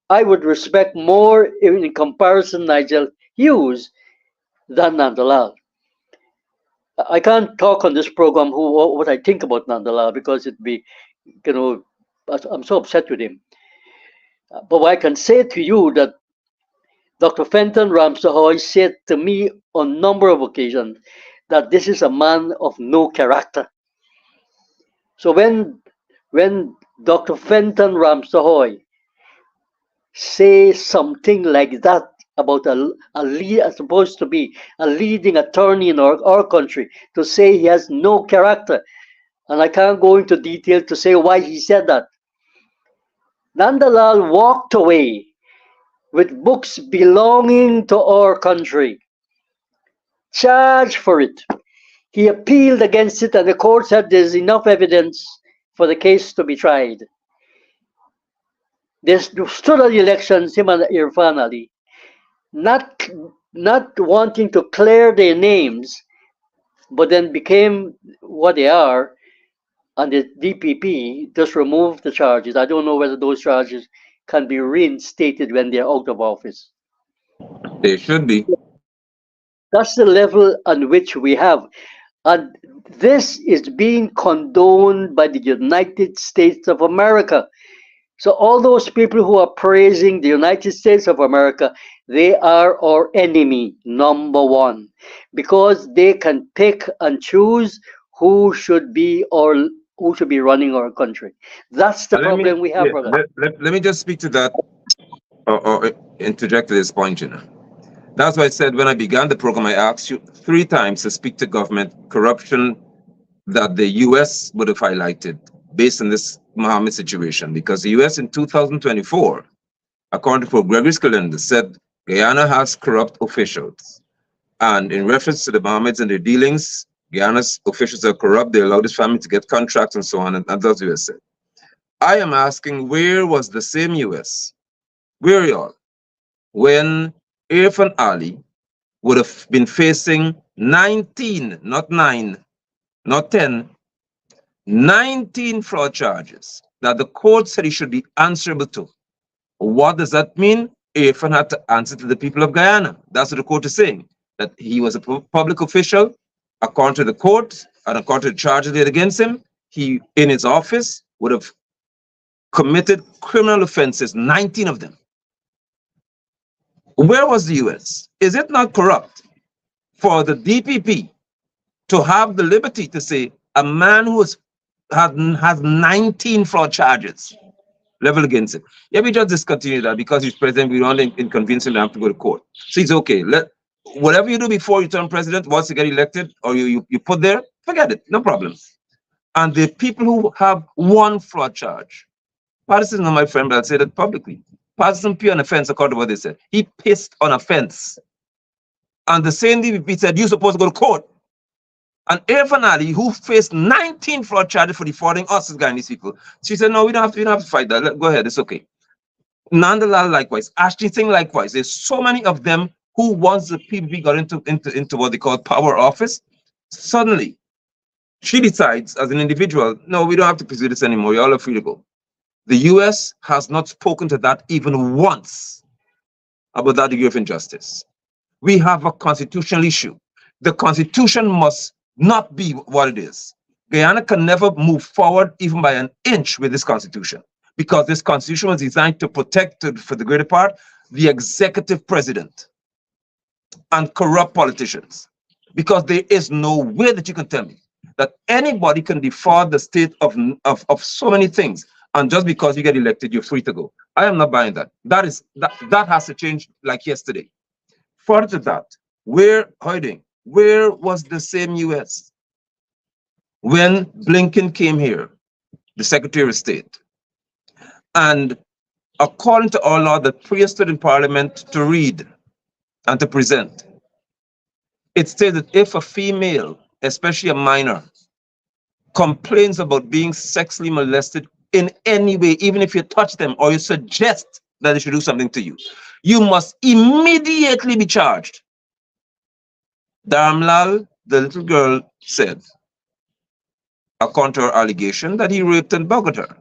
Speaker 2: I would respect more in comparison Nigel Hughes than Nandalal. I can't talk on this program what I think about Nandalal, because it'd be, you know, I'm so upset with him. But I can say to you that Dr. Fenton Ramsahoy said to me on a number of occasions that this is a man of no character. So when Dr. Fenton Ramsahoy say something like that about a lead, supposed to be a leading attorney in our country, to say he has no character, and I can't go into detail to say why he said that. Nandalal walked away with books belonging to our country, charged for it. He appealed against it, and the court said there's enough evidence for the case to be tried. They stood at the elections, him and Irfan Ali, not wanting to clear their names, but then became what they are, and the DPP just removed the charges. I don't know whether those charges can be reinstated when they're out of office.
Speaker 1: They should be.
Speaker 2: That's the level on which we have. And this is being condoned by the United States of America. So all those people who are praising the United States of America, they are our enemy, number one, because they can pick and choose who should be running our country. That's the problem we have, brother.
Speaker 1: Let me just speak to that, or interject to this point, Jenna. That's why I said when I began the program, I asked you 3 times to speak to government corruption that the U.S. would have highlighted based on this Mohammed situation, because the U.S. in 2024, according to Gregory Calendar, said Guyana has corrupt officials. And in reference to the Mohammeds and their dealings, Guyana's officials are corrupt, they allowed his family to get contracts and so on, and that's what the U.S. said. I am asking, where was the same U.S., where are y'all, when Irfan Ali would have been facing 19, not 9, not 10, 19 fraud charges that the court said he should be answerable to? What does that mean? Irfan had to answer to the people of Guyana. That's what the court is saying, that he was a public official. According to the court and according to the charges laid against him, he, in his office, would have committed criminal offenses, 19 of them. Where was the U.S.? Is it not corrupt for the DPP to have the liberty to say a man who has 19 fraud charges level against him. Yeah, we just discontinue that because he's president. We don't inconvenience him to have to go to court. So it's okay. Whatever you do before you turn president, once you get elected or you put there, forget it. No problem. And the people who have one fraud charge, Patterson is not my friend, but I'll say that publicly. Patterson peed on a fence, according to what they said. He pissed on a fence. And the same DPP said, you're supposed to go to court. And Irfan Ali, who faced 19 fraud charges for defrauding us as Guyanese people, she said, no, we don't have to fight that. Go ahead, it's okay. Nandalal likewise, Ashley Singh likewise. There's so many of them who, once the PPP got into what they call power office, suddenly she decides as an individual, no, we don't have to pursue this anymore. You all are free to go. The US has not spoken to that even once about that degree of injustice. We have a constitutional issue. The Constitution must not be what it is. Guyana can never move forward even by an inch with this Constitution, because this Constitution was designed to protect, for the greater part, the executive president and corrupt politicians. Because there is no way that you can tell me that anybody can defraud the state of so many things, and just because you get elected, you're free to go. I am not buying that. That has to change like yesterday. Further to that, where was the same US when Blinken came here, the Secretary of State, and according to our law, the prayer stood in Parliament to read and to present. It states that if a female, especially a minor, complains about being sexually molested in any way, even if you touch them or you suggest that they should do something to you, you must immediately be charged. Dharmlal, the little girl, said, a counter allegation that he raped and bugged her.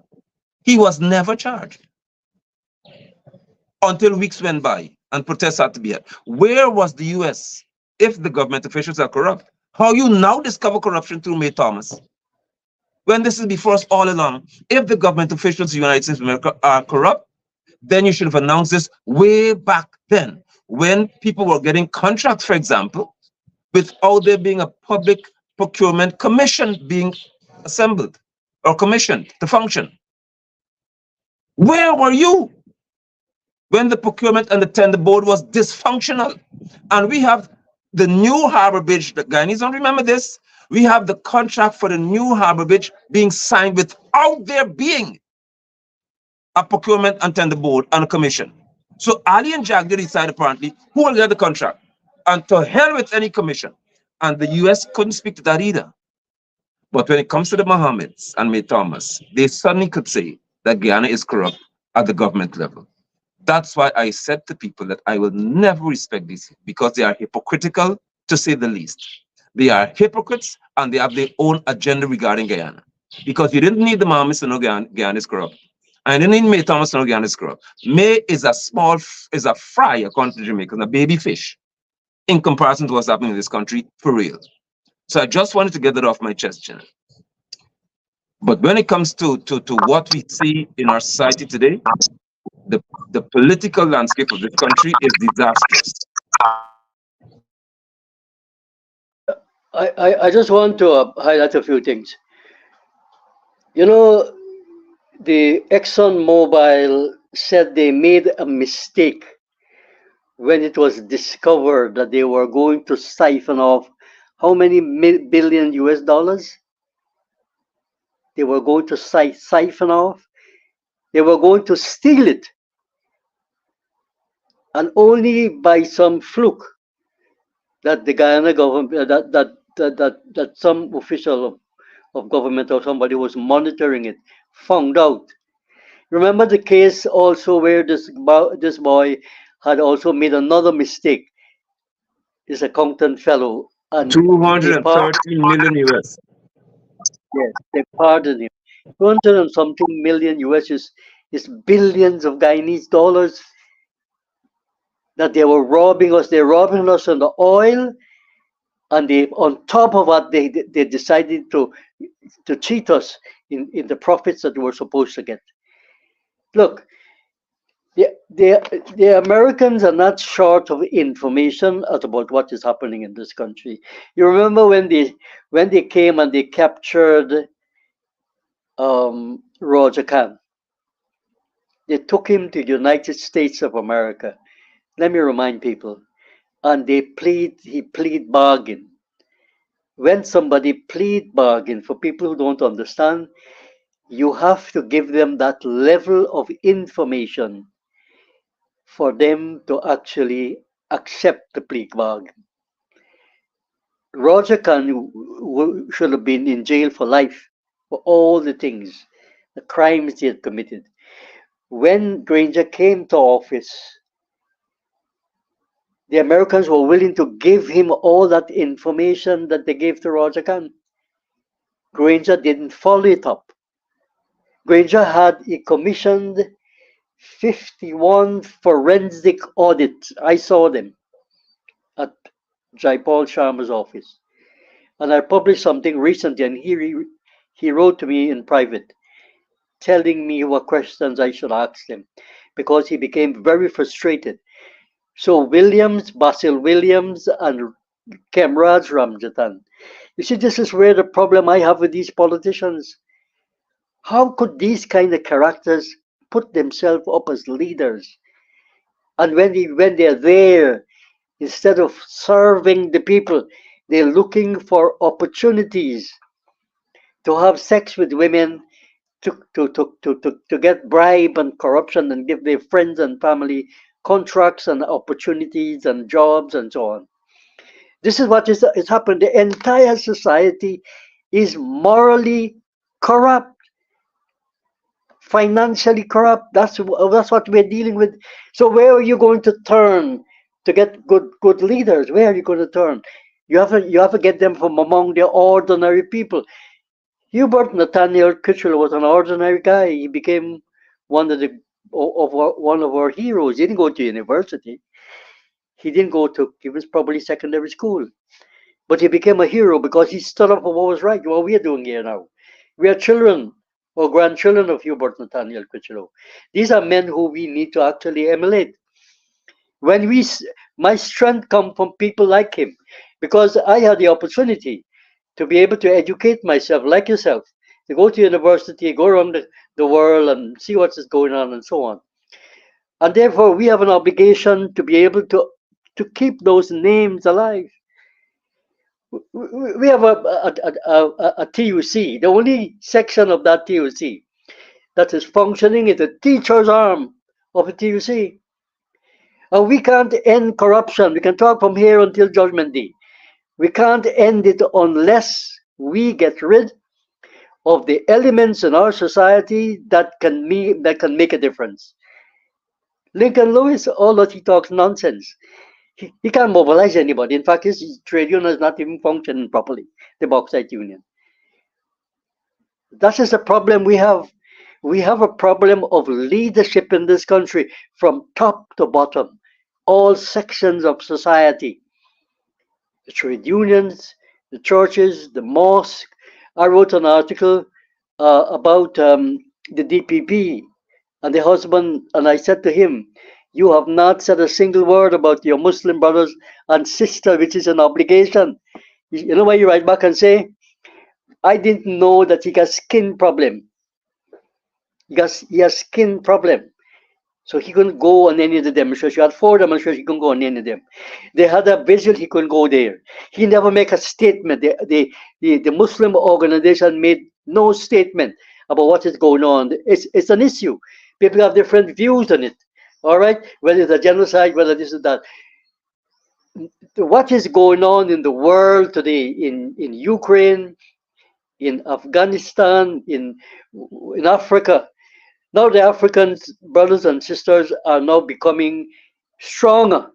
Speaker 1: He was never charged until weeks went by and protests had to be had. Where was the US if the government officials are corrupt? How you now discover corruption through May Thomas, when this is before us all along? If the government officials of the United States of America are corrupt, then you should have announced this way back then, when people were getting contracts, for example, without there being a public procurement commission being assembled or commissioned to function. Where were you when the procurement and the tender board was dysfunctional? And we have the new harbor bridge, the Guyanese don't remember this. We have the contract for the new harbor bridge being signed without there being a procurement and tender board and a commission. So Ali and Jagdi decided apparently who will get the contract, and to hell with any commission. And the US couldn't speak to that either. But when it comes to the Mohammeds and May Thomas, they suddenly could say that Guyana is corrupt at the government level. That's why I said to people that I will never respect these, because they are hypocritical, to say the least. They are hypocrites and they have their own agenda regarding Guyana. Because you didn't need the Mohammeds to know Guyana is corrupt. And you didn't need May Thomas to know Guyana is corrupt. May is a fry, according to Jamaicans, a baby fish, in comparison to what's happening in this country, for real. So I just wanted to get that off my chest, Jenna. But when it comes to what we see in our society today, the political landscape of this country is disastrous.
Speaker 2: I just want to highlight a few things. You know, the ExxonMobil said they made a mistake when it was discovered that they were going to siphon off how many billion US dollars? They were going to siphon off. They were going to steal it. And only by some fluke that the Guyana government, that some official of government or somebody was monitoring it, found out. Remember the case also where this boy had also made another mistake. This accountant fellow, and
Speaker 1: 213 million US.
Speaker 2: Yes, they pardoned him. 200 and something million US is billions of Guyanese dollars that they were robbing us. They're robbing us on the oil, and they, on top of that, they decided to cheat us in the profits that we were supposed to get. Look, The Americans are not short of information about what is happening in this country. You remember when they came and they captured Roger Khan. They took him to the United States of America. Let me remind people. And he plead bargain. When somebody plead bargain, for people who don't understand, you have to give them that level of information for them to actually accept the plea bargain. Roger Khan should have been in jail for life for all the things, the crimes he had committed. When Granger came to office, the Americans were willing to give him all that information that they gave to Roger Khan. Granger didn't follow it up. Granger had he commissioned 51 forensic audits. I saw them at Jaipal Sharma's office. And I published something recently, and he wrote to me in private, telling me what questions I should ask him, because he became very frustrated. So Basil Williams, and Kemraj Ramjatan. You see, this is where the problem I have with these politicians. How could these kind of characters put themselves up as leaders? And when they're there, instead of serving the people, they're looking for opportunities to have sex with women, to get bribe and corruption and give their friends and family contracts and opportunities and jobs and so on. This is what is happened. The entire society is morally corrupt, financially corrupt. That's what we're dealing with. So where are you going to turn to get good leaders? Where are you going to turn? You have to get them from among the ordinary people. Hubert Nathaniel Kitchell was an ordinary guy. He became one of our heroes. He didn't go to university. He was probably secondary school. But he became a hero because he stood up for what was right. What we are doing here now. We are children or grandchildren of Hubert Nathaniel Kitchell. These are men who we need to actually emulate. My strength comes from people like him, because I had the opportunity to be able to educate myself like yourself, to go to university, go around the world and see what is going on and so on. And therefore, we have an obligation to be able to keep those names alive. We have a TUC. The only section of that TUC that is functioning is the teacher's arm of a TUC. And we can't end corruption. We can talk from here until Judgment Day. We can't end it unless we get rid of the elements in our society that can make a difference. Lincoln Lewis, all that he talks nonsense. He can't mobilize anybody. In fact, his trade union is not even functioning properly, the Bauxite Union. That is the problem we have. We have a problem of leadership in this country from top to bottom, all sections of society. The trade unions, the churches, the mosque. I wrote an article about the DPP and the husband, and I said to him, you have not said a single word about your Muslim brothers and sister, which is an obligation. You know why you write back and say, I didn't know that he got skin problem. He has skin problem. So he couldn't go on any of the demonstrations. You had 4 demonstrations, he couldn't go on any of them. They had a vigil, he couldn't go there. He never make a statement. The Muslim organization made no statement about what is going on. It's an issue. People have different views on it. All right? Whether it's a genocide, whether this is that. What is going on in the world today, in Ukraine, in Afghanistan, in Africa. Now the African brothers and sisters are now becoming stronger,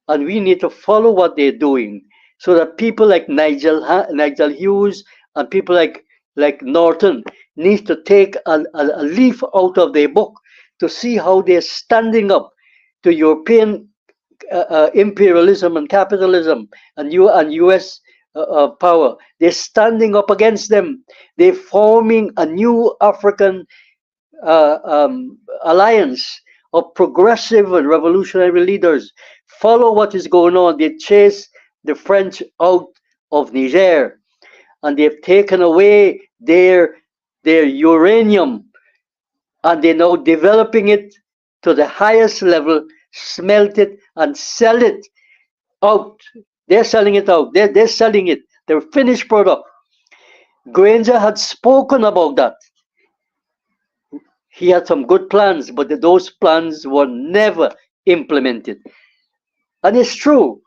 Speaker 2: and we need to follow what they're doing, so that people like Nigel Hughes and people like Norton need to take a leaf out of their book to see how they're standing up to European imperialism and capitalism and US power. They're standing up against them. They're forming a new African alliance of progressive and revolutionary leaders. Follow what is going on. They chase the French out of Niger, and they've taken away their uranium, and they're now developing it to the highest level, smelt it and sell it out. They're selling it out. They're selling it. Their finished product. Granger had spoken about that. He had some good plans, but those plans were never implemented. And it's true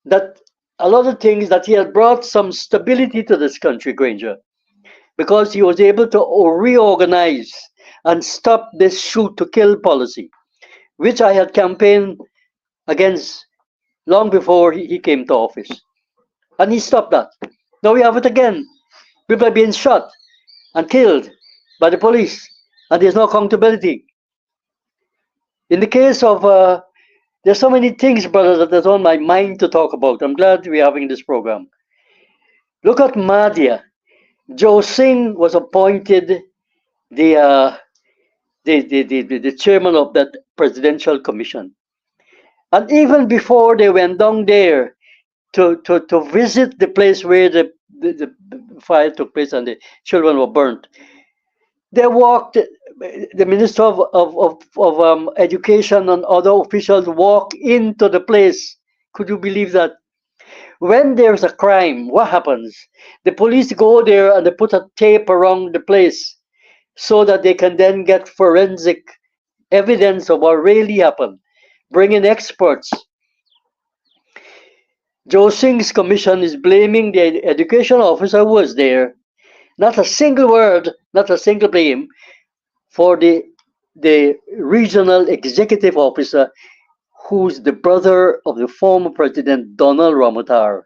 Speaker 2: that a lot of things that he had brought some stability to this country, Granger, because he was able to reorganize and stop this shoot to kill policy, which I had campaigned against long before he came to office. And he stopped that. Now we have it again. People are being shot and killed by the police, and there's no accountability. In the case of, there's so many things, brother, that is on my mind to talk about. I'm glad we're having this program. Look at Madhya. Joe Singh was appointed the chairman of that presidential commission. And even before they went down there to visit the place where the fire took place and the children were burnt, they walked, the Minister of Education and other officials walk into the place. Could you believe that? When there's a crime, what happens? The police go there and they put a tape around the place so that they can then get forensic evidence of what really happened. Bring in experts. Joe Singh's commission is blaming the education officer who was there. Not a single word, not a single blame for the regional executive officer who's the brother of the former president Donald Ramotar.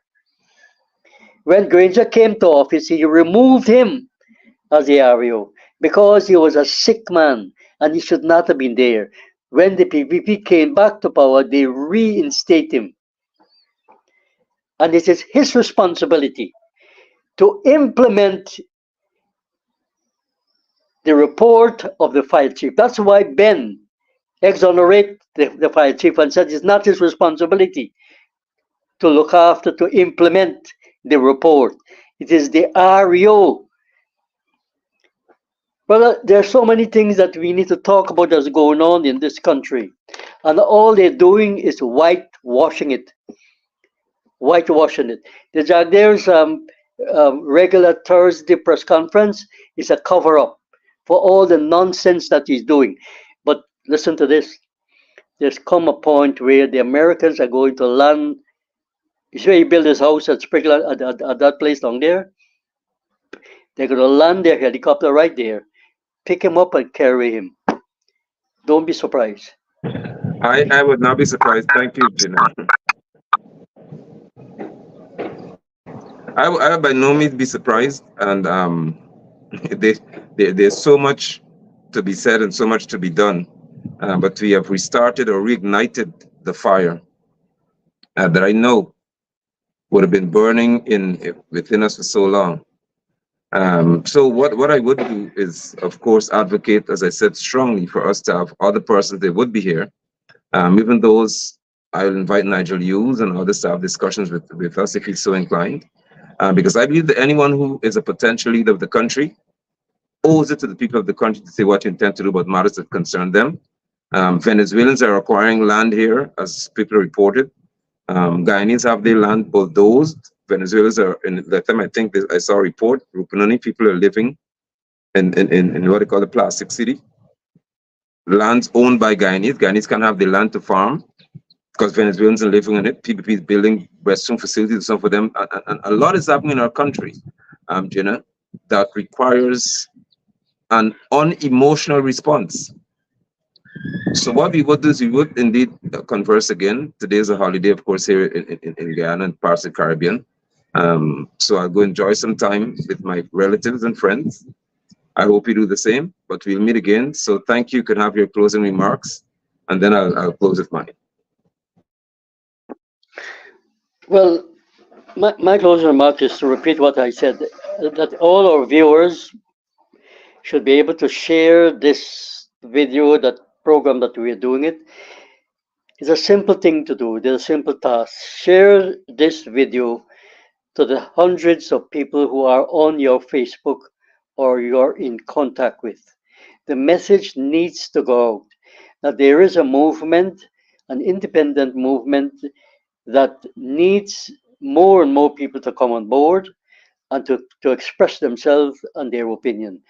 Speaker 2: When Granger came to office, he removed him as the REO because he was a sick man and he should not have been there. When the PPP came back to power, they reinstate him. And it is his responsibility to implement the report of the fire chief. That's why Ben exonerated the fire chief and said it's not his responsibility to look after, to implement the report. It is the REO. But there are so many things that we need to talk about that's going on in this country. And all they're doing is whitewashing it. Whitewashing it. The Jagdeer's regular Thursday press conference is a cover-up for all the nonsense that he's doing. But listen to this. There's come a point where the Americans are going to land. You see where he built his house at Sprinkler at that place down there? They're going to land their helicopter right there, pick him up and carry him. Don't be surprised.
Speaker 1: I would not be surprised. Thank you, Jinnah. I would by no means be surprised, and there's so much to be said and so much to be done, but we have restarted or reignited the fire that I know would have been burning within us for so long. So what I would do is, of course, advocate, as I said, strongly for us to have other persons that would be here, even those. I'll invite Nigel Hughes and others to have discussions with us if he's so inclined. Because I believe that anyone who is a potential leader of the country owes it to the people of the country to say what you intend to do about matters that concern them. Venezuelans are acquiring land here, as people reported. Guyanese have their land bulldozed. Venezuelans are, in that time I think I saw a report, Rupununi people are living in what they call the plastic city. Lands owned by Guyanese. Guyanese can have the land to farm, because Venezuelans are living in it. PPP is building restroom facilities and stuff for them. And a lot is happening in our country, Jenna, that requires an unemotional response. So what we would do is we would indeed converse again. Today is a holiday, of course, here in Guyana and parts of the Caribbean. So I'll go enjoy some time with my relatives and friends. I hope you do the same, but we'll meet again. So thank you. You can have your closing remarks, and then I'll close with mine.
Speaker 2: Well, my closing remark is to repeat what I said, that all our viewers should be able to share this video that program that we are doing it. It's a simple thing to do. There's a simple task. Share this video to the hundreds of people who are on your Facebook or you're in contact with. The message needs to go out that there is a movement, an independent movement that needs more and more people to come on board and to express themselves and their opinion.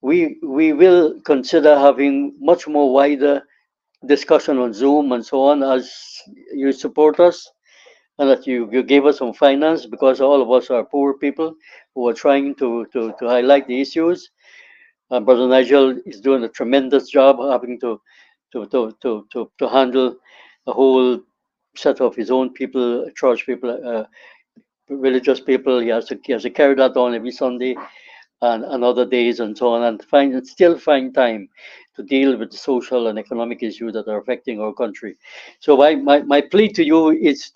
Speaker 2: We will consider having much more wider discussion on Zoom and so on as you support us and that you gave us some finance because all of us are poor people who are trying to highlight the issues. And Brother Nigel is doing a tremendous job having to handle a whole set of his own people, church people, religious people. He has to carry that on every Sunday and other days and so on, and still find time to deal with the social and economic issues that are affecting our country. So my plea to you is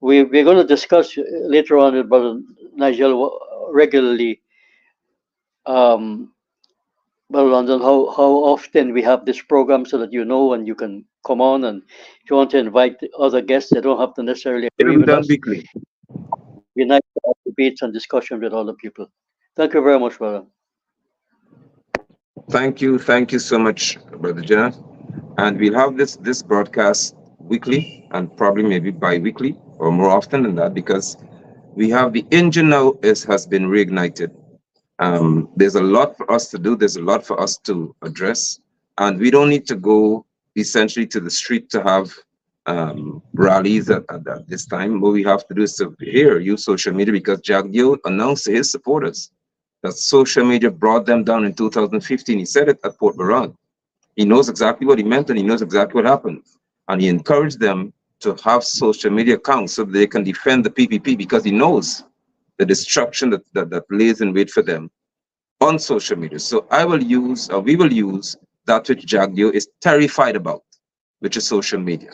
Speaker 2: we're going to discuss later on with Brother Nigel regularly, Brother London, how often we have this program so that you know and you can come on, and if you want to invite other guests, they don't have to necessarily
Speaker 1: It'll
Speaker 2: agree
Speaker 1: be
Speaker 2: with
Speaker 1: done
Speaker 2: us.
Speaker 1: weekly.
Speaker 2: We're nice to have debates and discussion with other people. Thank you very much, brother.
Speaker 1: Thank you so much, Brother Jenna. And we'll have this broadcast weekly and probably maybe bi-weekly or more often than that because we have the engine now has been reignited. There's a lot for us to do. There's a lot for us to address, and we don't need to go essentially to the street to have rallies at this time. What we have to do is to here use social media because Jagdeo announced to his supporters that social media brought them down in 2015. He said it at Port Barron. He knows exactly what he meant and he knows exactly what happened. And he encouraged them to have social media accounts so that they can defend the PPP because he knows the destruction that lays in wait for them on social media. So we will use that which Jagdeo is terrified about, which is social media,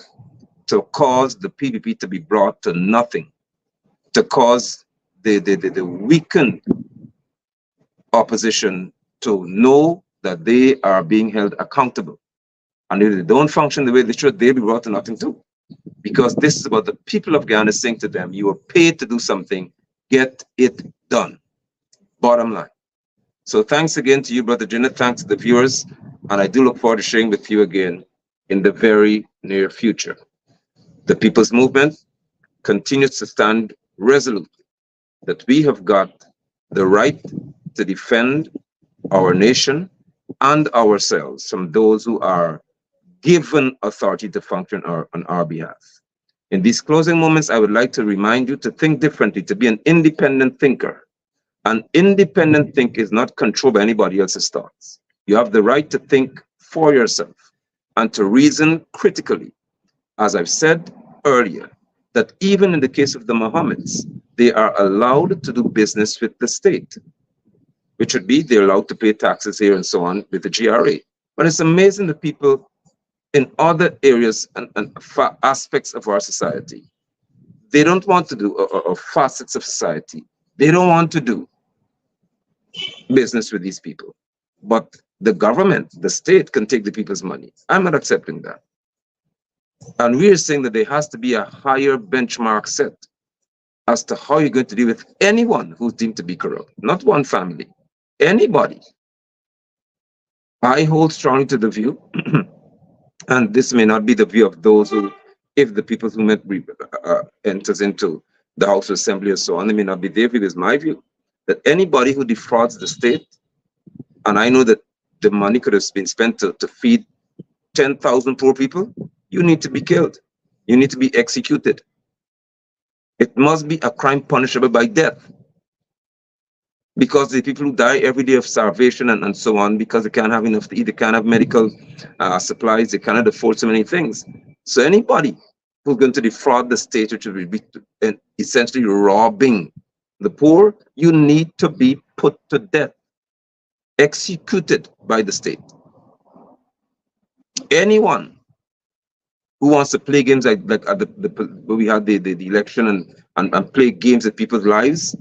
Speaker 1: to cause the PPP to be brought to nothing, to cause the weakened opposition to know that they are being held accountable. And if they don't function the way they should, they'll be brought to nothing too. Because this is about the people of Guyana saying to them, you are paid to do something, get it done. Bottom line. So thanks again to you, Brother Jinnah. Thanks to the viewers. And I do look forward to sharing with you again in the very near future. The People's Movement continues to stand resolutely that we have got the right to defend our nation and ourselves from those who are given authority to function on our behalf. In these closing moments, I would like to remind you to think differently, to be an independent thinker. An independent think is not controlled by anybody else's thoughts. You have the right to think for yourself and to reason critically. As I've said earlier, that even in the case of the Mohammeds, they are allowed to do business with the state, which would be they're allowed to pay taxes here and so on with the GRA. But it's amazing that people in other areas and aspects of our society, they don't want to do, or facets of society, they don't want to do business with these people. But the government, the state can take the people's money. I'm not accepting that. And we are saying that there has to be a higher benchmark set as to how you're going to deal with anyone who's deemed to be corrupt, not one family, anybody. I hold strongly to the view, and this may not be the view of those who, if the People's Movement enters into the House of Assembly or so on, it may not be their view, it's my view, that anybody who defrauds the state, and I know that the money could have been spent to feed 10,000 poor people, you need to be killed. You need to be executed. It must be a crime punishable by death. Because the people who die every day of starvation and so on, because they can't have enough to eat, they can't have medical supplies, they cannot afford so many things. So anybody who's going to defraud the state, which will be essentially robbing the poor, you need to be put to death, executed by the state. Anyone who wants to play games like at where we had the election and play games with people's lives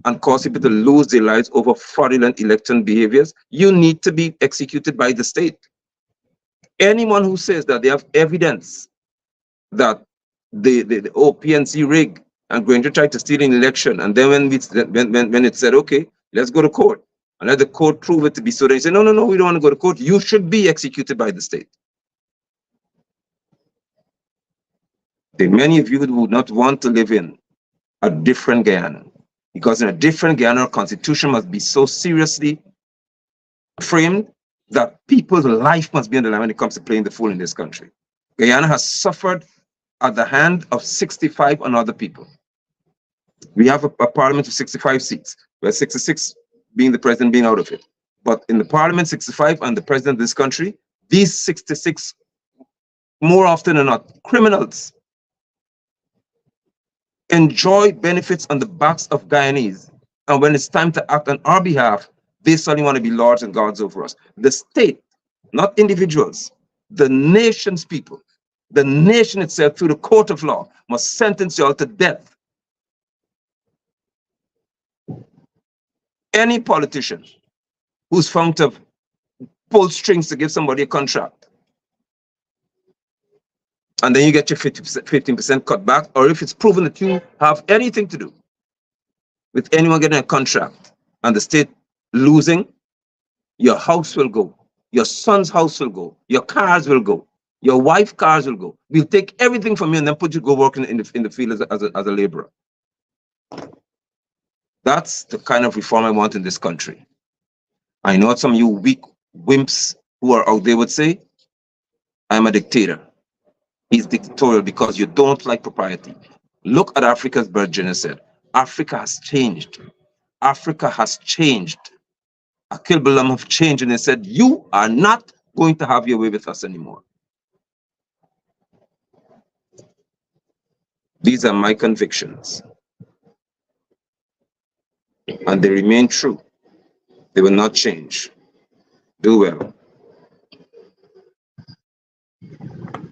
Speaker 1: and cause people to lose their lives over fraudulent election behaviors, you need to be executed by the state. Anyone who says that they have evidence that the PNC rig and going to try to steal an election, and then when it said, okay, let's go to court, and let the court prove it to be so, they say, no, no, no, we don't want to go to court. You should be executed by the state. Many of you would not want to live in a different Guyana, because in a different Guyana, our constitution must be so seriously framed that people's life must be on the line when it comes to playing the fool in this country. Guyana has suffered at the hand of 65 other people. We have a parliament of 65 seats, where 66 being the president being out of it. But in the parliament, 65 and the president of this country, these 66, more often than not, criminals, enjoy benefits on the backs of Guyanese. And when it's time to act on our behalf, they suddenly want to be lords and gods over us. The state, not individuals, the nation's people, the nation itself, through the court of law, must sentence you all to death. Any politician who's found to pull strings to give somebody a contract, and then you get your 15% cut back, or if it's proven that you have anything to do with anyone getting a contract and the state losing, your house will go, your son's house will go, your cars will go, your wife's cars will go. We'll take everything from you and then put you to go work in the field as a laborer. That's the kind of reform I want in this country. I know what some of you weak wimps who are out there would say, I'm a dictator. He's dictatorial because you don't like propriety. Look at Africa's birth, Jenna said. Africa has changed. Africa has changed. Akil Balam have changed, and they said, you are not going to have your way with us anymore. These are my convictions. And they remain true. They will not change. Do well.